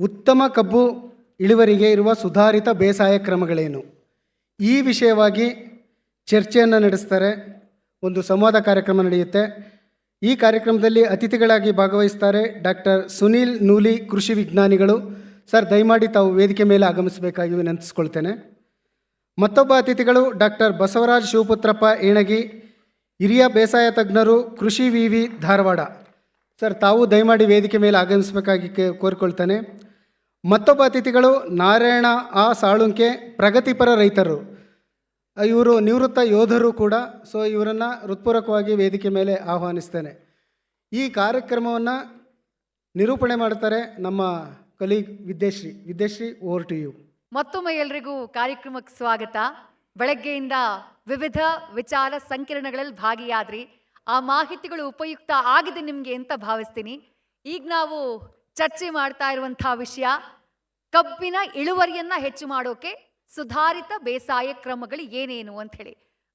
ಉತ್ತಮ ಕಬ್ಬು ಇಳುವರಿಗೆ ಇರುವ ಸುಧಾರಿತ ಬೇಸಾಯ ಕ್ರಮಗಳೇನು? ಈ ವಿಷಯವಾಗಿ ಚರ್ಚೆಯನ್ನು ನಡೆಸ್ತಾರೆ. ಒಂದು ಸಂವಾದ ಕಾರ್ಯಕ್ರಮ ನಡೆಯುತ್ತೆ. ಈ ಕಾರ್ಯಕ್ರಮದಲ್ಲಿ ಅತಿಥಿಗಳಾಗಿ ಭಾಗವಹಿಸ್ತಾರೆ ಡಾಕ್ಟರ್ ಸುನೀಲ್ ನೂಲಿ, ಕೃಷಿ ವಿಜ್ಞಾನಿಗಳು. ಸರ್, ದಯಮಾಡಿ ತಾವು ವೇದಿಕೆ ಮೇಲೆ ಆಗಮಿಸಬೇಕಾಗಿ ವಿನಂತಿಸ್ಕೊಳ್ತೇನೆ. ಮತ್ತೊಬ್ಬ ಅತಿಥಿಗಳು ಡಾಕ್ಟರ್ ಬಸವರಾಜ್ ಶಿವಪುತ್ರಪ್ಪ ಏಣಗಿ, ಹಿರಿಯ ಬೇಸಾಯ ತಜ್ಞರು, ಕೃಷಿ ವಿವಿ ಧಾರವಾಡ. ಸರ್, ತಾವು ದಯಮಾಡಿ ವೇದಿಕೆ ಮೇಲೆ ಆಗಮಿಸಬೇಕಾಗಿ ಕೋರಿಕೊಳ್ತೇನೆ. ಮತ್ತೊಬ್ಬ ಅತಿಥಿಗಳು ನಾರಾಯಣ ಸಾಳುಂಕೆ, ಪ್ರಗತಿಪರ ರೈತರು. ಇವರು ನಿವೃತ್ತ ಯೋಧರು ಕೂಡ. ಸೊ ಇವರನ್ನು ಹೃತ್ಪೂರ್ವಕವಾಗಿ ವೇದಿಕೆ ಮೇಲೆ ಆಹ್ವಾನಿಸ್ತೇನೆ. ಈ ಕಾರ್ಯಕ್ರಮವನ್ನು ನಿರೂಪಣೆ ಮಾಡ್ತಾರೆ ನಮ್ಮ colleague Vidyashree. Over to you. ಮತ್ತೊಮ್ಮೆ ಎಲ್ರಿಗೂ ಕಾರ್ಯಕ್ರಮಕ್ಕೆ ಸ್ವಾಗತ. ಬೆಳಗ್ಗೆಯಿಂದ ವಿವಿಧ ವಿಚಾರ ಸಂಕಿರಣಗಳಲ್ಲಿ ಭಾಗಿಯಾದ್ರಿ. ಆ ಮಾಹಿತಿಗಳು ಉಪಯುಕ್ತ ಆಗಿದೆ ನಿಮಗೆ ಅಂತ ಭಾವಿಸ್ತೀನಿ. ಈಗ ನಾವು ಚರ್ಚೆ ಮಾಡ್ತಾ ಇರುವಂಥ ವಿಷಯ ಕಬ್ಬಿನ ಇಳುವರಿಯನ್ನು ಹೆಚ್ಚು ಮಾಡೋಕೆ ಸುಧಾರಿತ ಬೇಸಾಯ ಕ್ರಮಗಳು ಏನೇನು ಅಂತ ಹೇಳಿ.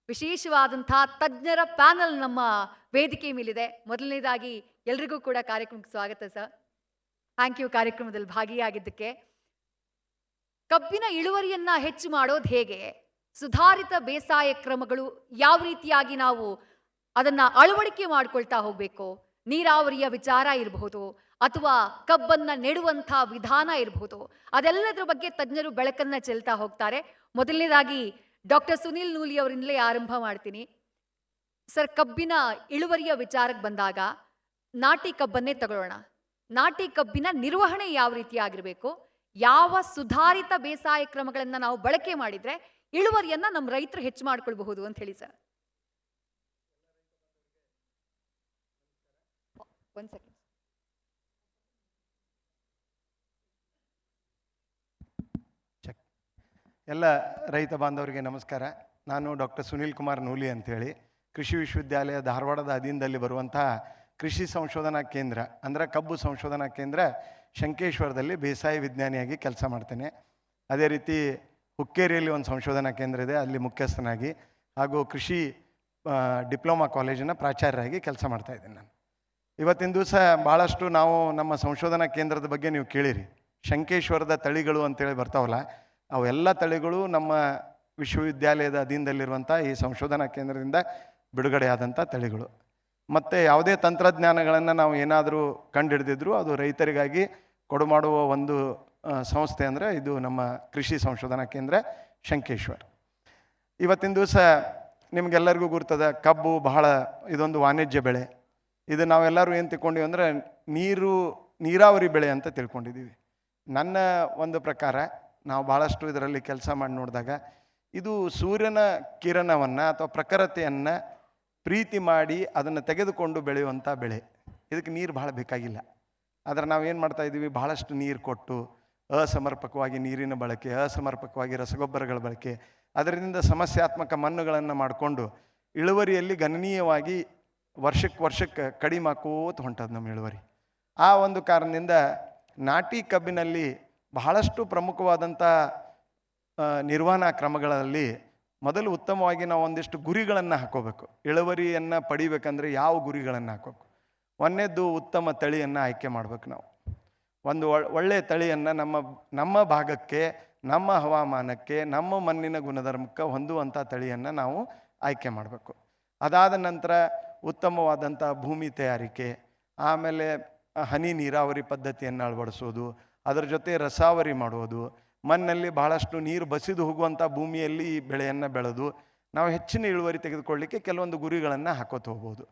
ವಿಶೇಷವಾದಂಥ ತಜ್ಞರ ಪ್ಯಾನಲ್ ನಮ್ಮ ವೇದಿಕೆ ಮೇಲಿದೆ. ಮೊದಲನೇದಾಗಿ ಎಲ್ರಿಗೂ ಕೂಡ ಕಾರ್ಯಕ್ರಮಕ್ಕೆ ಸ್ವಾಗತ ಸರ್. ಥ್ಯಾಂಕ್ ಯು ಕಾರ್ಯಕ್ರಮದಲ್ಲಿ ಭಾಗಿಯಾಗಿದ್ದಕ್ಕೆ. ಕಬ್ಬಿನ ಇಳುವರಿಯನ್ನ ಹೆಚ್ಚು ಮಾಡೋದು ಹೇಗೆ, ಸುಧಾರಿತ ಬೇಸಾಯ ಕ್ರಮಗಳು ಯಾವ ರೀತಿಯಾಗಿ ನಾವು ಅದನ್ನ ಅಳವಡಿಕೆ ಮಾಡ್ಕೊಳ್ತಾ ಹೋಗ್ಬೇಕು, ನೀರಾವರಿಯ ವಿಚಾರ ಇರಬಹುದು ಅಥವಾ ಕಬ್ಬನ್ನ ನೆಡುವಂಥ ವಿಧಾನ ಇರಬಹುದು, ಅದೆಲ್ಲದರ ಬಗ್ಗೆ ತಜ್ಞರು ಬೆಳಕನ್ನ ಚೆಲ್ತಾ ಹೋಗ್ತಾರೆ. ಮೊದಲನೇದಾಗಿ ಡಾಕ್ಟರ್ ಸುನೀಲ್ ನೂಲಿ ಅವರಿಂದಲೇ ಆರಂಭ ಮಾಡ್ತೀನಿ. ಸರ್, ಕಬ್ಬಿನ ಇಳುವರಿಯ ವಿಚಾರಕ್ಕೆ ಬಂದಾಗ ನಾಟಿ ಕಬ್ಬನ್ನೇ ತಗೊಳ್ಳೋಣ. ನಾಟಿ ಕಬ್ಬಿನ ನಿರ್ವಹಣೆ ಯಾವ ರೀತಿ ಆಗಿರಬೇಕು, ಯಾವ ಸುಧಾರಿತ ಬೇಸಾಯ ಕ್ರಮಗಳನ್ನು ನಾವು ಬಳಕೆ ಮಾಡಿದ್ರೆ ಇಳುವರಿಯನ್ನ ನಮ್ಮ ರೈತರು ಹೆಚ್ಚು ಮಾಡ್ಕೊಳ್ಬಹುದು ಅಂತ ಹೇಳಿ ಸರ್. ಒಂದ್ ಸೆಕೆಂಡ್. ಎಲ್ಲ ರೈತ ಬಾಂಧವರಿಗೆ ನಮಸ್ಕಾರ. ನಾನು ಡಾಕ್ಟರ್ ಸುನೀಲ್ ಕುಮಾರ್ ನೂಲಿ ಅಂಥೇಳಿ ಕೃಷಿ ವಿಶ್ವವಿದ್ಯಾಲಯ ಧಾರವಾಡದ ಅಧೀನದಲ್ಲಿ ಬರುವಂತಹ ಕೃಷಿ ಸಂಶೋಧನಾ ಕೇಂದ್ರ ಅಂದರೆ ಕಬ್ಬು ಸಂಶೋಧನಾ ಕೇಂದ್ರ ಶಂಕೇಶ್ವರದಲ್ಲಿ ಬೇಸಾಯ ವಿಜ್ಞಾನಿಯಾಗಿ ಕೆಲಸ ಮಾಡ್ತೇನೆ. ಅದೇ ರೀತಿ ಹುಕ್ಕೇರಿಯಲ್ಲಿ ಒಂದು ಸಂಶೋಧನಾ ಕೇಂದ್ರ ಇದೆ, ಅಲ್ಲಿ ಮುಖ್ಯಸ್ಥನಾಗಿ, ಹಾಗೂ ಕೃಷಿ ಡಿಪ್ಲೊಮಾ ಕಾಲೇಜಿನ ಪ್ರಾಚಾರ್ಯರಾಗಿ ಕೆಲಸ ಮಾಡ್ತಾಯಿದ್ದೀನಿ ನಾನು. ಇವತ್ತಿನ ದಿವಸ ಭಾಳಷ್ಟು ನಾವು ನಮ್ಮ ಸಂಶೋಧನಾ ಕೇಂದ್ರದ ಬಗ್ಗೆ ನೀವು ಕೇಳಿರಿ. ಶಂಕೇಶ್ವರದ ತಳಿಗಳು ಅಂತೇಳಿ ಬರ್ತಾವಲ್ಲ, ಅವೆಲ್ಲ ತಳಿಗಳು ನಮ್ಮ ವಿಶ್ವವಿದ್ಯಾಲಯದ ಅಧೀನದಲ್ಲಿರುವಂಥ ಈ ಸಂಶೋಧನಾ ಕೇಂದ್ರದಿಂದ ಬಿಡುಗಡೆಯಾದಂಥ ತಳಿಗಳು. ಮತ್ತು ಯಾವುದೇ ತಂತ್ರಜ್ಞಾನಗಳನ್ನು ನಾವು ಏನಾದರೂ ಕಂಡುಹಿಡಿದಿದ್ರು ಅದು ರೈತರಿಗಾಗಿ ಕೊಡುಮಾಡುವ ಒಂದು ಸಂಸ್ಥೆ ಅಂದರೆ ಇದು ನಮ್ಮ ಕೃಷಿ ಸಂಶೋಧನಾ ಕೇಂದ್ರ ಶಂಕೇಶ್ವರ್. ಇವತ್ತಿನ ದಿವಸ ನಿಮಗೆಲ್ಲರಿಗೂ ಗುರ್ತದ ಕಬ್ಬು ಬಹಳ ಇದೊಂದು ವಾಣಿಜ್ಯ ಬೆಳೆ. ಇದು ನಾವೆಲ್ಲರೂ ಏನು ತಿಳ್ಕೊಂಡಿವಿ ಅಂದರೆ ನೀರಾವರಿ ಬೆಳೆ ಅಂತ ತಿಳ್ಕೊಂಡಿದ್ದೀವಿ. ನನ್ನ ಒಂದು ಪ್ರಕಾರ ನಾವು ಭಾಳಷ್ಟು ಇದರಲ್ಲಿ ಕೆಲಸ ಮಾಡಿ ನೋಡಿದಾಗ ಇದು ಸೂರ್ಯನ ಕಿರಣವನ್ನು ಅಥವಾ ಪ್ರಖರತೆಯನ್ನು ಪ್ರೀತಿ ಮಾಡಿ ಅದನ್ನು ತೆಗೆದುಕೊಂಡು ಬೆಳೆಯುವಂಥ ಬೆಳೆ. ಇದಕ್ಕೆ ನೀರು ಭಾಳ ಬೇಕಾಗಿಲ್ಲ. ಆದರೆ ನಾವೇನು ಮಾಡ್ತಾಯಿದ್ದೀವಿ, ಭಾಳಷ್ಟು ನೀರು ಕೊಟ್ಟು ಅಸಮರ್ಪಕವಾಗಿ ನೀರಿನ ಬಳಕೆ, ಅಸಮರ್ಪಕವಾಗಿ ರಸಗೊಬ್ಬರಗಳ ಬಳಕೆ, ಅದರಿಂದ ಸಮಸ್ಯಾತ್ಮಕ ಮಣ್ಣುಗಳನ್ನು ಮಾಡಿಕೊಂಡು ಇಳುವರಿಯಲ್ಲಿ ಗಣನೀಯವಾಗಿ ವರ್ಷಕ್ಕೆ ಕಡಿಮೆ ಹಾಕೋತ ಹೊಂಟದ ನಮ್ಮ ಇಳುವರಿ. ಆ ಒಂದು ಕಾರಣದಿಂದ ನಾಟಿ ಕಬ್ಬಿನಲ್ಲಿ ಬಹಳಷ್ಟು ಪ್ರಮುಖವಾದಂಥ ನಿರ್ವಹಣಾ ಕ್ರಮಗಳಲ್ಲಿ ಮೊದಲು ಉತ್ತಮವಾಗಿ ನಾವು ಒಂದಿಷ್ಟು ಗುರಿಗಳನ್ನು ಹಾಕೋಬೇಕು. ಇಳುವರಿಯನ್ನು ಪಡಿಬೇಕಂದ್ರೆ ಯಾವ ಗುರಿಗಳನ್ನು ಹಾಕೋಬೇಕು? ಒಂದನೇದ್ದು ಉತ್ತಮ ತಳಿಯನ್ನು ಆಯ್ಕೆ ಮಾಡಬೇಕು. ನಾವು ಒಂದು ಒಳ್ಳೆಯ ತಳಿಯನ್ನು ನಮ್ಮ ಭಾಗಕ್ಕೆ, ನಮ್ಮ ಹವಾಮಾನಕ್ಕೆ, ನಮ್ಮ ಮಣ್ಣಿನ ಗುಣಧರ್ಮಕ್ಕೆ ಹೊಂದುವಂಥ ತಳಿಯನ್ನು ನಾವು ಆಯ್ಕೆ ಮಾಡಬೇಕು. ಅದಾದ ನಂತರ ಉತ್ತಮವಾದಂಥ ಭೂಮಿ ತಯಾರಿಕೆ, ಆಮೇಲೆ ಹನಿ ನೀರಾವರಿ ಪದ್ಧತಿಯನ್ನು ಅಳವಡಿಸೋದು, ಅದರ ಜೊತೆ ರಸಾವರಿ ಮಾಡುವುದು, ಮಣ್ಣಲ್ಲಿ ಬಹಳಷ್ಟು ನೀರು ಬಸಿದು ಹೋಗುವಂಥ ಭೂಮಿಯಲ್ಲಿ ಈ ಬೆಳೆಯನ್ನು ಬೆಳೆದು ನಾವು ಹೆಚ್ಚಿನ ಇಳುವರಿ ತೆಗೆದುಕೊಳ್ಳಲಿಕ್ಕೆ ಕೆಲವೊಂದು ಗುರಿಗಳನ್ನು ಹಾಕೋತ ಹೋಗ್ಬೋದು.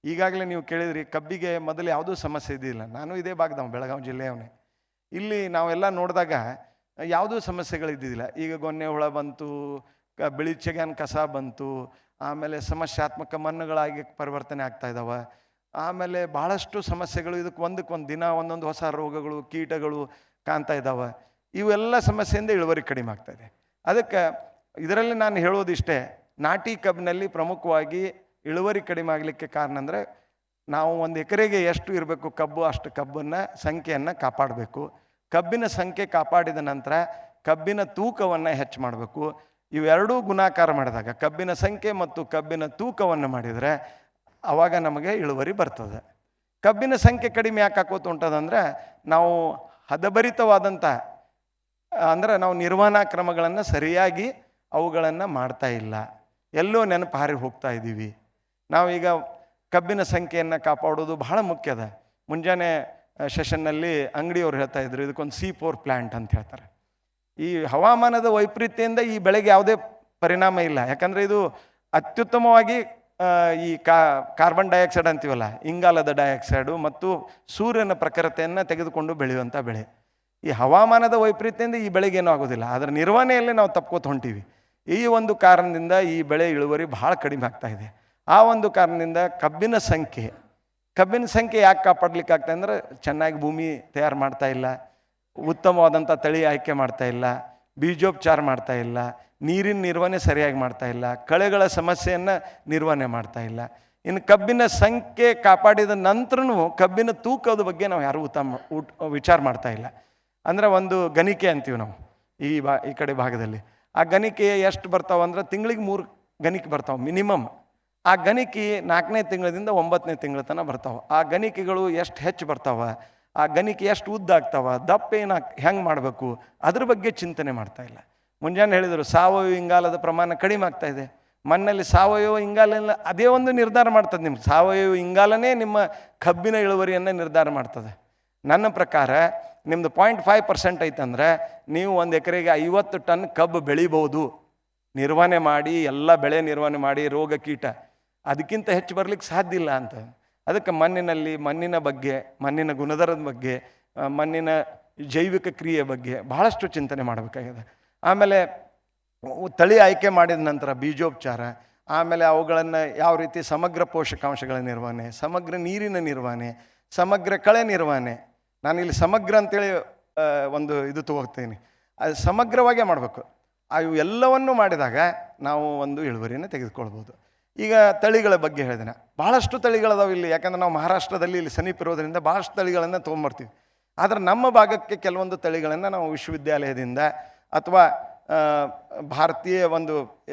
ಈಗಾಗಲೇ ನೀವು ಕೇಳಿದ್ರಿ, ಕಬ್ಬಿಗೆ ಮೊದಲು ಯಾವುದೂ ಸಮಸ್ಯೆ ಇದ್ದಿಲ್ಲ. ನಾನು ಇದೇ ಭಾಗದವ, ಬೆಳಗಾವಿ ಜಿಲ್ಲೆಯವನೇ. ಇಲ್ಲಿ ನಾವೆಲ್ಲ ನೋಡಿದಾಗ ಯಾವುದೂ ಸಮಸ್ಯೆಗಳಿದ್ದಿದ್ದಿಲ್ಲ. ಈಗ ಗೊನ್ನೆ ಹುಳ ಬಂತು, ಬಿಳಿ ಚೆಗ್ಯಾನ್ ಕಸ ಬಂತು, ಆಮೇಲೆ ಸಮಸ್ಯಾತ್ಮಕ ಮಣ್ಣುಗಳಾಗಿ ಪರಿವರ್ತನೆ ಆಗ್ತಾಯಿದ್ದಾವೆ. ಆಮೇಲೆ ಭಾಳಷ್ಟು ಸಮಸ್ಯೆಗಳು, ಇದಕ್ಕೆ ಒಂದಕ್ಕೊಂದು ದಿನ ಒಂದೊಂದು ಹೊಸ ರೋಗಗಳು, ಕೀಟಗಳು ಕಾಣ್ತಾ ಇದ್ದಾವೆ. ಇವೆಲ್ಲ ಸಮಸ್ಯೆಯಿಂದ ಇಳುವರಿ ಕಡಿಮೆ ಆಗ್ತಾಯಿದೆ. ಅದಕ್ಕೆ ಇದರಲ್ಲಿ ನಾನು ಹೇಳೋದಿಷ್ಟೇ, ನಾಟಿ ಕಬ್ಬಿನಲ್ಲಿ ಪ್ರಮುಖವಾಗಿ ಇಳುವರಿ ಕಡಿಮೆ ಆಗಲಿಕ್ಕೆ ಕಾರಣ ಅಂದರೆ ನಾವು ಒಂದು ಎಕರೆಗೆ ಎಷ್ಟು ಇರಬೇಕು ಕಬ್ಬು, ಅಷ್ಟು ಕಬ್ಬನ್ನು ಸಂಖ್ಯೆಯನ್ನು ಕಾಪಾಡಬೇಕು. ಕಬ್ಬಿನ ಸಂಖ್ಯೆ ಕಾಪಾಡಿದ ನಂತರ ಕಬ್ಬಿನ ತೂಕವನ್ನು ಹೆಚ್ಚು ಮಾಡಬೇಕು. ಇವೆರಡೂ ಗುಣಾಕಾರ ಮಾಡಿದಾಗ, ಕಬ್ಬಿನ ಸಂಖ್ಯೆ ಮತ್ತು ಕಬ್ಬಿನ ತೂಕವನ್ನು ಮಾಡಿದರೆ ಆವಾಗ ನಮಗೆ ಇಳುವರಿ ಬರ್ತದೆ. ಕಬ್ಬಿನ ಸಂಖ್ಯೆ ಕಡಿಮೆ ಯಾಕೆ ಹಾಕೋತ ಉಂಟದಂದರೆ ನಾವು ಹದಭರಿತವಾದಂಥ ಅಂದರೆ ನಾವು ನಿರ್ವಹಣಾ ಕ್ರಮಗಳನ್ನು ಸರಿಯಾಗಿ ಅವುಗಳನ್ನು ಮಾಡ್ತಾ ಇಲ್ಲ, ಎಲ್ಲೋ ನೆನಪು ಹಾರಿ ಹೋಗ್ತಾ ಇದ್ದೀವಿ. ನಾವೀಗ ಕಬ್ಬಿನ ಸಂಖ್ಯೆಯನ್ನು ಕಾಪಾಡೋದು ಬಹಳ ಮುಖ್ಯದ. ಮುಂಜಾನೆ ಸೆಷನ್ನಲ್ಲಿ ಅಂಗಡಿಯವ್ರು ಹೇಳ್ತಾ ಇದ್ರು, ಇದಕ್ಕೊಂದು C4 ಪ್ಲ್ಯಾಂಟ್ ಅಂತ ಹೇಳ್ತಾರೆ. ಈ ಹವಾಮಾನದ ವೈಪರೀತ್ಯದಿಂದ ಈ ಬೆಳೆಗೆ ಯಾವುದೇ ಪರಿಣಾಮ ಇಲ್ಲ, ಯಾಕಂದರೆ ಇದು ಅತ್ಯುತ್ತಮವಾಗಿ ಈ ಕಾರ್ಬನ್ ಡೈಆಕ್ಸೈಡ್ ಅಂತೀವಲ್ಲ, ಇಂಗಾಲದ ಡೈಆಕ್ಸೈಡು ಮತ್ತು ಸೂರ್ಯನ ಪ್ರಖರತೆಯನ್ನು ತೆಗೆದುಕೊಂಡು ಬೆಳೆಯುವಂಥ ಬೆಳೆ. ಈ ಹವಾಮಾನದ ವೈಪರೀತ್ಯದಿಂದ ಈ ಬೆಳೆಗೇನೂ ಆಗೋದಿಲ್ಲ, ಅದರ ನಿರ್ವಹಣೆಯಲ್ಲಿ ನಾವು ತಪ್ಕೋತ ಹೊಂಟೀವಿ. ಈ ಒಂದು ಕಾರಣದಿಂದ ಈ ಬೆಳೆ ಇಳುವರಿ ಭಾಳ ಕಡಿಮೆ ಆಗ್ತಾ ಇದೆ. ಆ ಒಂದು ಕಾರಣದಿಂದ ಕಬ್ಬಿನ ಸಂಖ್ಯೆ ಯಾಕೆ ಕಾಪಾಡಲಿಕ್ಕೆ ಆಗ್ತಾ ಅಂದರೆ ಚೆನ್ನಾಗಿ ಭೂಮಿ ತಯಾರು ಮಾಡ್ತಾ ಇಲ್ಲ, ಉತ್ತಮವಾದಂಥ ತಳಿ ಆಯ್ಕೆ ಮಾಡ್ತಾ ಇಲ್ಲ, ಬೀಜೋಪಚಾರ ಮಾಡ್ತಾ ಇಲ್ಲ, ನೀರಿನ ನಿರ್ವಹಣೆ ಸರಿಯಾಗಿ ಮಾಡ್ತಾ ಇಲ್ಲ, ಕಳೆಗಳ ಸಮಸ್ಯೆಯನ್ನು ನಿರ್ವಹಣೆ ಮಾಡ್ತಾ ಇಲ್ಲ. ಇನ್ನು ಕಬ್ಬಿನ ಸಂಖ್ಯೆ ಕಾಪಾಡಿದ ನಂತರನೂ ಕಬ್ಬಿನ ತೂಕದ ಬಗ್ಗೆ ನಾವು ಯಾರೂ ವಿಚಾರ ಮಾಡ್ತಾ ಇಲ್ಲ. ಅಂದರೆ ಒಂದು ಗಣಿಕೆ ಅಂತೀವಿ ನಾವು ಈ ಕಡೆ ಭಾಗದಲ್ಲಿ. ಆ ಗಣಿಕೆ ಎಷ್ಟು ಬರ್ತಾವೆ ಅಂದ್ರೆ ತಿಂಗಳಿಗೆ 3 ಗಣಿಕೆ ಬರ್ತಾವೆ ಮಿನಿಮಮ್. ಆ ಗಣಿಕೆ 4ನೇ ತಿಂಗಳಿಂದ 9ನೇ ತಿಂಗಳ ತನಕ ಬರ್ತಾವೆ. ಆ ಗಣಿಕೆಗಳು ಎಷ್ಟು ಹೆಚ್ಚು ಬರ್ತಾವೆ, ಆ ಗಣಿಕೆ ಎಷ್ಟು ಉದ್ದ ಆಗ್ತಾವೆ, ದಪ್ಪ ಹೆಂಗೆ ಮಾಡಬೇಕು, ಅದ್ರ ಬಗ್ಗೆ ಚಿಂತನೆ ಮಾಡ್ತಾ ಇಲ್ಲ. ಮುಂಜಾನೆ ಹೇಳಿದರು ಸಾವಯವ ಇಂಗಾಲದ ಪ್ರಮಾಣ ಕಡಿಮೆ ಆಗ್ತಾ ಇದೆ. ಮಣ್ಣಲ್ಲಿ ಸಾವಯವ ಇಂಗಾಲ ಅದೇ ಒಂದು ನಿರ್ಧಾರ ಮಾಡ್ತದೆ. ನಿಮ್ಮ ಸಾವಯವ ಇಂಗಾಲನೇ ನಿಮ್ಮ ಕಬ್ಬಿನ ಇಳುವರಿಯನ್ನು ನಿರ್ಧಾರ ಮಾಡ್ತದೆ. ನನ್ನ ಪ್ರಕಾರ ನಿಮ್ಮದು 0.5% ಐತಂದ್ರೆ ನೀವು ಒಂದು ಎಕರೆಗೆ 50 ಟನ್ ಕಬ್ಬು ಬೆಳಿಬೋದು, ನಿರ್ವಹಣೆ ಮಾಡಿ, ಎಲ್ಲ ಬೆಳೆ ನಿರ್ವಹಣೆ ಮಾಡಿ, ರೋಗ ಕೀಟ ಅದಕ್ಕಿಂತ ಹೆಚ್ಚು ಬರಲಿಕ್ಕೆ ಸಾಧ್ಯ ಇಲ್ಲ ಅಂತ. ಅದಕ್ಕೆ ಮಣ್ಣಿನ ಬಗ್ಗೆ, ಮಣ್ಣಿನ ಗುಣಧರದ ಬಗ್ಗೆ, ಮಣ್ಣಿನ ಜೈವಿಕ ಕ್ರಿಯೆ ಬಗ್ಗೆ ಬಹಳಷ್ಟು ಚಿಂತನೆ ಮಾಡಬೇಕಾಗಿದೆ. ಆಮೇಲೆ ತಳಿ ಆಯ್ಕೆ ಮಾಡಿದ ನಂತರ ಬೀಜೋಪಚಾರ, ಆಮೇಲೆ ಅವುಗಳನ್ನು ಯಾವ ರೀತಿ ಸಮಗ್ರ ಪೋಷಕಾಂಶಗಳ ನಿರ್ವಹಣೆ, ಸಮಗ್ರ ನೀರಿನ ನಿರ್ವಹಣೆ, ಸಮಗ್ರ ಕಳೆ ನಿರ್ವಹಣೆ. ನಾನಿಲ್ಲಿ ಸಮಗ್ರ ಅಂತೇಳಿ ಒಂದು ಇದು ತಗೋತೀನಿ, ಅದು ಸಮಗ್ರವಾಗೇ ಮಾಡಬೇಕು. ಅವು ಎಲ್ಲವನ್ನೂ ಮಾಡಿದಾಗ ನಾವು ಒಂದು ಇಳುವರಿಯನ್ನು ತೆಗೆದುಕೊಳ್ಬೋದು. ಈಗ ತಳಿಗಳ ಬಗ್ಗೆ ಹೇಳಿದೆ, ಭಾಳಷ್ಟು ತಳಿಗಳದಾವೆ ಇಲ್ಲಿ. ಯಾಕಂದ್ರೆ ನಾವು ಮಹಾರಾಷ್ಟ್ರದಲ್ಲಿ ಇಲ್ಲಿ ಸಮೀಪ ಇರೋದ್ರಿಂದ ಭಾಳಷ್ಟು ತಳಿಗಳನ್ನು ತೊಗೊಂಬರ್ತೀವಿ. ಆದರೆ ನಮ್ಮ ಭಾಗಕ್ಕೆ ಕೆಲವೊಂದು ತಳಿಗಳನ್ನು ನಾವು ವಿಶ್ವವಿದ್ಯಾಲಯದಿಂದ ಅಥವಾ ಭಾರತೀಯ ಒಂದು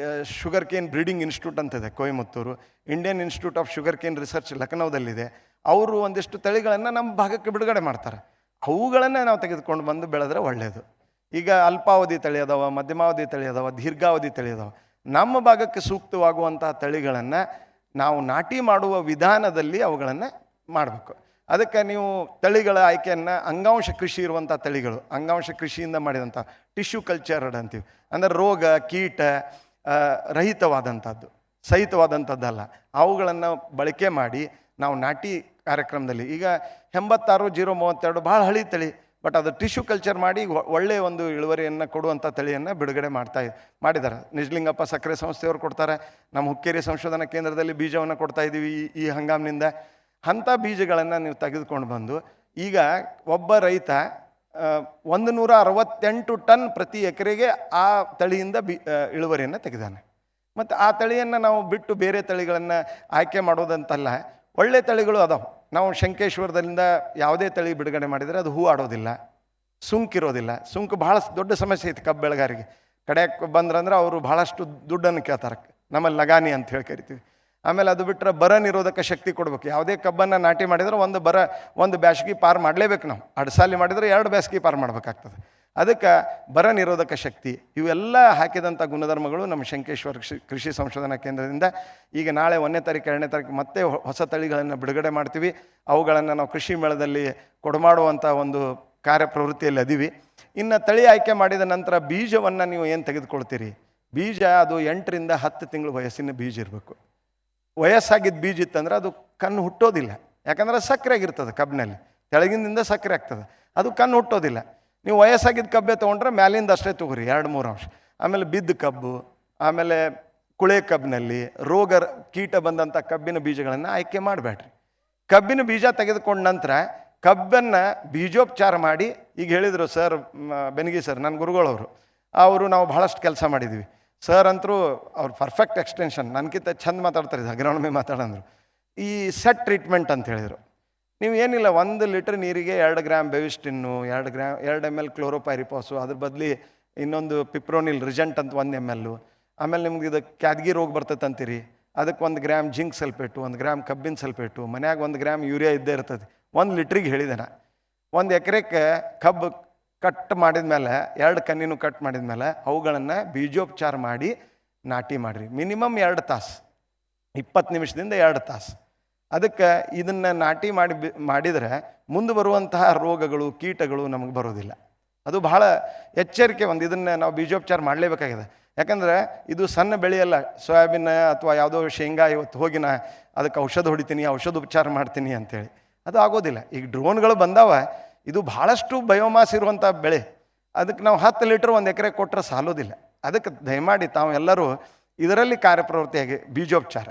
ಶುಗರ್ ಕೇನ್ ಬ್ರೀಡಿಂಗ್ ಇನ್ಸ್ಟಿಟ್ಯೂಟ್ ಅಂತಿದೆ Coimbatore, Indian institute of sugar cane research ಲಖನೌದಲ್ಲಿದೆ. ಅವರು ಒಂದಿಷ್ಟು ತಳಿಗಳನ್ನು ನಮ್ಮ ಭಾಗಕ್ಕೆ ಬಿಡುಗಡೆ ಮಾಡ್ತಾರೆ. ಅವುಗಳನ್ನೇ ನಾವು ತೆಗೆದುಕೊಂಡು ಬಂದು ಬೆಳೆದ್ರೆ ಒಳ್ಳೆಯದು. ಈಗ ಅಲ್ಪಾವಧಿ ತಳಿ ಅದಾವ, ಮಧ್ಯಮಾವಧಿ ತಳಿ ಅದಾವ, ದೀರ್ಘಾವಧಿ ತಳಿ ಅದಾವ. ನಮ್ಮ ಭಾಗಕ್ಕೆ ಸೂಕ್ತವಾಗುವಂಥ ತಳಿಗಳನ್ನು ನಾವು ನಾಟಿ ಮಾಡುವ ವಿಧಾನದಲ್ಲಿ ಅವುಗಳನ್ನು ಮಾಡಬೇಕು. ಅದಕ್ಕೆ ನೀವು ತಳಿಗಳ ಆಯ್ಕೆಯನ್ನು ಅಂಗಾಂಶ ಕೃಷಿ ಇರುವಂಥ ತಳಿಗಳು, ಅಂಗಾಂಶ ಕೃಷಿಯಿಂದ ಮಾಡಿದಂಥ ಟಿಶ್ಯೂ ಕಲ್ಚರ್ಡ್ ಅಂತೀವಿ. ಅಂದರೆ ರೋಗ ಕೀಟ ಸಹಿತವಾದಂಥದ್ದಲ್ಲ, ಅವುಗಳನ್ನು ಬಳಕೆ ಮಾಡಿ ನಾವು ನಾಟಿ ಕಾರ್ಯಕ್ರಮದಲ್ಲಿ ಈಗ 86-032 ಭಾಳ ಹಳಿ ತಳಿ, ಬಟ್ ಅದು ಟಿಶ್ಯೂ ಕಲ್ಚರ್ ಮಾಡಿ ಒಳ್ಳೆಯ ಒಂದು ಇಳುವರಿಯನ್ನು ಕೊಡುವಂಥ ತಳಿಯನ್ನು ಬಿಡುಗಡೆ ಮಾಡಿದ್ದಾರೆ. ನಿಜಲಿಂಗಪ್ಪ ಸಕ್ಕರೆ ಸಂಸ್ಥೆಯವರು ಕೊಡ್ತಾರೆ. ನಮ್ಮ ಹುಕ್ಕೇರಿ ಸಂಶೋಧನಾ ಕೇಂದ್ರದಲ್ಲಿ ಬೀಜವನ್ನು ಕೊಡ್ತಾ ಇದ್ದೀವಿ ಈ ಹಂಗಾಮಿನಿಂದ. ಅಂಥ ಬೀಜಗಳನ್ನು ನೀವು ತೆಗೆದುಕೊಂಡು ಬಂದು ಈಗ ಒಬ್ಬ ರೈತ 168 ಟನ್ ಪ್ರತಿ ಎಕರೆಗೆ ಆ ತಳಿಯಿಂದ ಇಳುವರಿಯನ್ನು ತೆಗೆದಾನೆ. ಮತ್ತು ಆ ತಳಿಯನ್ನು ನಾವು ಬಿಟ್ಟು ಬೇರೆ ತಳಿಗಳನ್ನು ಆಯ್ಕೆ ಮಾಡೋದಂತಲ್ಲ, ಒಳ್ಳೆ ತಳಿಗಳು ಅದಾವೆ. ನಾವು ಶಂಕೇಶ್ವರದಿಂದ ಯಾವುದೇ ತಳಿ ಬಿಡುಗಡೆ ಮಾಡಿದರೆ ಅದು ಹೂ ಆಡೋದಿಲ್ಲ, ಸುಂಕಿರೋದಿಲ್ಲ. ಸುಂಕು ಭಾಳ ದೊಡ್ಡ ಸಮಸ್ಯೆ ಐತೆ ಕಬ್ಬು ಬೆಳೆಗಾರಿಗೆ. ಕಡೆಯಕ್ಕೆ ಬಂದ್ರಂದ್ರೆ ಅವರು ಭಾಳಷ್ಟು ದುಡ್ಡನ್ನು ಕೇಳ್ತಾರೆ, ನಮ್ಮಲ್ಲಿ ಲಗಾನಿ ಅಂತ ಹೇಳಿ ಕರಿತೀವಿ. ಆಮೇಲೆ ಅದು ಬಿಟ್ಟರೆ ಬರ ನಿರೋಧಕ ಶಕ್ತಿ ಕೊಡಬೇಕು. ಯಾವುದೇ ಕಬ್ಬನ್ನು ನಾಟಿ ಮಾಡಿದರೆ ಒಂದು ಬ್ಯಾಸ್ಗೆ ಪಾರು ಮಾಡಲೇಬೇಕು. ನಾವು ಅಡ್ಸಾಲಿ ಮಾಡಿದರೆ 2 ಬ್ಯಾಸ್ಗೆ ಪಾರು ಮಾಡಬೇಕಾಗ್ತದೆ. ಅದಕ್ಕೆ ಬರ ನಿರೋಧಕ ಶಕ್ತಿ ಇವೆಲ್ಲ ಹಾಕಿದಂಥ ಗುಣಧರ್ಮಗಳು ನಮ್ಮ ಶಂಕೇಶ್ವರ ಕೃಷಿ ಸಂಶೋಧನಾ ಕೇಂದ್ರದಿಂದ ಈಗ ನಾಳೆ 1ನೇ ತಾರೀಕು 2ನೇ ತಾರೀಕು ಮತ್ತೆ ಹೊಸ ತಳಿಗಳನ್ನು ಬಿಡುಗಡೆ ಮಾಡ್ತೀವಿ. ಅವುಗಳನ್ನು ನಾವು ಕೃಷಿ ಮೇಳದಲ್ಲಿ ಕೊಡಮಾಡುವಂಥ ಒಂದು ಕಾರ್ಯಪ್ರವೃತ್ತಿಯಲ್ಲಿ ಅದೀವಿ. ಇನ್ನು ತಳಿ ಆಯ್ಕೆ ಮಾಡಿದ ನಂತರ ಬೀಜವನ್ನು ನೀವು ಏನು ತೆಗೆದುಕೊಳ್ತೀರಿ, ಬೀಜ ಅದು 8ರಿಂದ 10 ತಿಂಗಳು ವಯಸ್ಸಿನ ಬೀಜ ಇರಬೇಕು. ವಯಸ್ಸಾಗಿದ್ದ ಬೀಜ ಇತ್ತಂದ್ರೆ ಅದು ಕಣ್ಣು ಹುಟ್ಟೋದಿಲ್ಲ. ಯಾಕಂದ್ರೆ ಸಕ್ಕರೆ ಆಗಿರ್ತದೆ ಕಬ್ಬಿನಲ್ಲಿ, ತೆಳಗಿನಿಂದ ಸಕ್ಕರೆ ಆಗ್ತದೆ, ಅದು ಕಣ್ಣು ಹುಟ್ಟೋದಿಲ್ಲ. ನೀವು ವಯಸ್ಸಾಗಿದ್ದ ಕಬ್ಬೆ ತೊಗೊಂಡ್ರೆ ಮ್ಯಾಲಿಂದ ಅಷ್ಟೇ ತೊಗೊರಿ 2-3 ಅಂಶ. ಆಮೇಲೆ ಬಿದ್ದ ಕಬ್ಬು, ಆಮೇಲೆ ಕುಳೆ ಕಬ್ಬಿನಲ್ಲಿ ರೋಗ ಕೀಟ ಬಂದಂಥ ಕಬ್ಬಿನ ಬೀಜಗಳನ್ನು ಆಯ್ಕೆ ಮಾಡಬೇಡ್ರಿ. ಕಬ್ಬಿನ ಬೀಜ ತೆಗೆದುಕೊಂಡ ನಂತರ ಕಬ್ಬನ್ನು ಬೀಜೋಪಚಾರ ಮಾಡಿ, ಈಗ ಹೇಳಿದರು ಸರ್ ಬೆನಗಿ ಸರ್, ನನ್ನ ಗುರುಗಳವರು, ನಾವು ಭಾಳಷ್ಟು ಕೆಲಸ ಮಾಡಿದ್ದೀವಿ. ಸರ್ ಅಂತರೂ ಅವ್ರು ಪರ್ಫೆಕ್ಟ್ ಎಕ್ಸ್ಟೆನ್ಷನ್, ನನಗಿಂತ ಚಂದ ಮಾತಾಡ್ತಾರೆ, ಅಗ್ರಾನಮಿ ಮಾತಾಡಂದ್ರು. ಈ ಸೆಟ್ ಟ್ರೀಟ್ಮೆಂಟ್ ಅಂತ ಹೇಳಿದರು. ನೀವು ಏನಿಲ್ಲ, 1 ಲೀಟ್ರ್ ನೀರಿಗೆ 2 ಗ್ರಾಮ್ ಬೆವಿಸ್ಟಿನ್ನು, 2 ml ಕ್ಲೋರೋಪೈರಿಪಾಸು, ಅದ್ರ ಬದಲಿ ಇನ್ನೊಂದು ಪಿಪ್ರೋನಿಲ್ ರಿಜೆಂಟ್ ಅಂತ 1 ml. ಆಮೇಲೆ ನಿಮ್ಗೆ ಇದು ಕ್ಯಾದ್ಗಿ ರೋಗ ಬರ್ತೈತೆ ಅಂತೀರಿ, ಅದಕ್ಕೆ 1 ಗ್ರಾಮ್ ಜಿಂಕ್ ಸಲ್ಫೇಟು, 1 ಗ್ರಾಮ್ ಕಬ್ಬಿನ ಸಲ್ಫೇಟು, ಮನ್ಯಾಗ 1 ಗ್ರಾಮ್ ಯೂರಿಯಾ ಇದ್ದೇ ಇರ್ತದೆ. 1 ಲೀಟ್ರಿಗೆ ಹೇಳಿದೆ ನಾ. ಒಂದು ಎಕರೆಗೆ ಕಬ್ಬು ಕಟ್ ಮಾಡಿದ ಮೇಲೆ 2 ಕಣ್ಣಿನೂ ಕಟ್ ಮಾಡಿದ ಮೇಲೆ ಅವುಗಳನ್ನು ಬೀಜೋಪಚಾರ ಮಾಡಿ ನಾಟಿ ಮಾಡಿರಿ. ಮಿನಿಮಮ್ 2 ತಾಸು, 20 ನಿಮಿಷದಿಂದ 2 ತಾಸು. ಅದಕ್ಕೆ ಇದನ್ನು ನಾಟಿ ಮಾಡಿದರೆ ಮುಂದೆ ಬರುವಂತಹ ರೋಗಗಳು ಕೀಟಗಳು ನಮಗೆ ಬರೋದಿಲ್ಲ. ಅದು ಬಹಳ ಎಚ್ಚರಿಕೆ. ಇದನ್ನು ನಾವು ಬೀಜೋಪಚಾರ ಮಾಡಲೇಬೇಕಾಗಿದೆ. ಯಾಕಂದರೆ ಇದು ಸಣ್ಣ ಬೆಳೆಯಲ್ಲ. ಸೋಯಾಬೀನ್ ಅಥವಾ ಯಾವುದೋ ಶೇಂಗಾ ಇವತ್ತು ಹೋಗಿ ನಾ ಅದಕ್ಕೆ ಔಷಧ ಹೊಡಿತೀನಿ, ಔಷಧ ಉಪಚಾರ ಮಾಡ್ತೀನಿ ಅಂಥೇಳಿ ಅದು ಆಗೋದಿಲ್ಲ. ಈಗ ಡ್ರೋನ್ಗಳು ಬಂದಾವ. ಇದು ಭಾಳಷ್ಟು ಬಯೋಮಾಸ್ ಇರುವಂಥ ಬೆಳೆ. ಅದಕ್ಕೆ ನಾವು 10 ಲೀಟ್ರ್ 1 ಎಕರೆ ಕೊಟ್ಟರೆ ಸಾಲೋದಿಲ್ಲ. ಅದಕ್ಕೆ ದಯಮಾಡಿ ತಾವು ಎಲ್ಲರೂ ಇದರಲ್ಲಿ ಕಾರ್ಯಪ್ರವೃತ್ತಿಯಾಗಿ ಬೀಜೋಪಚಾರ.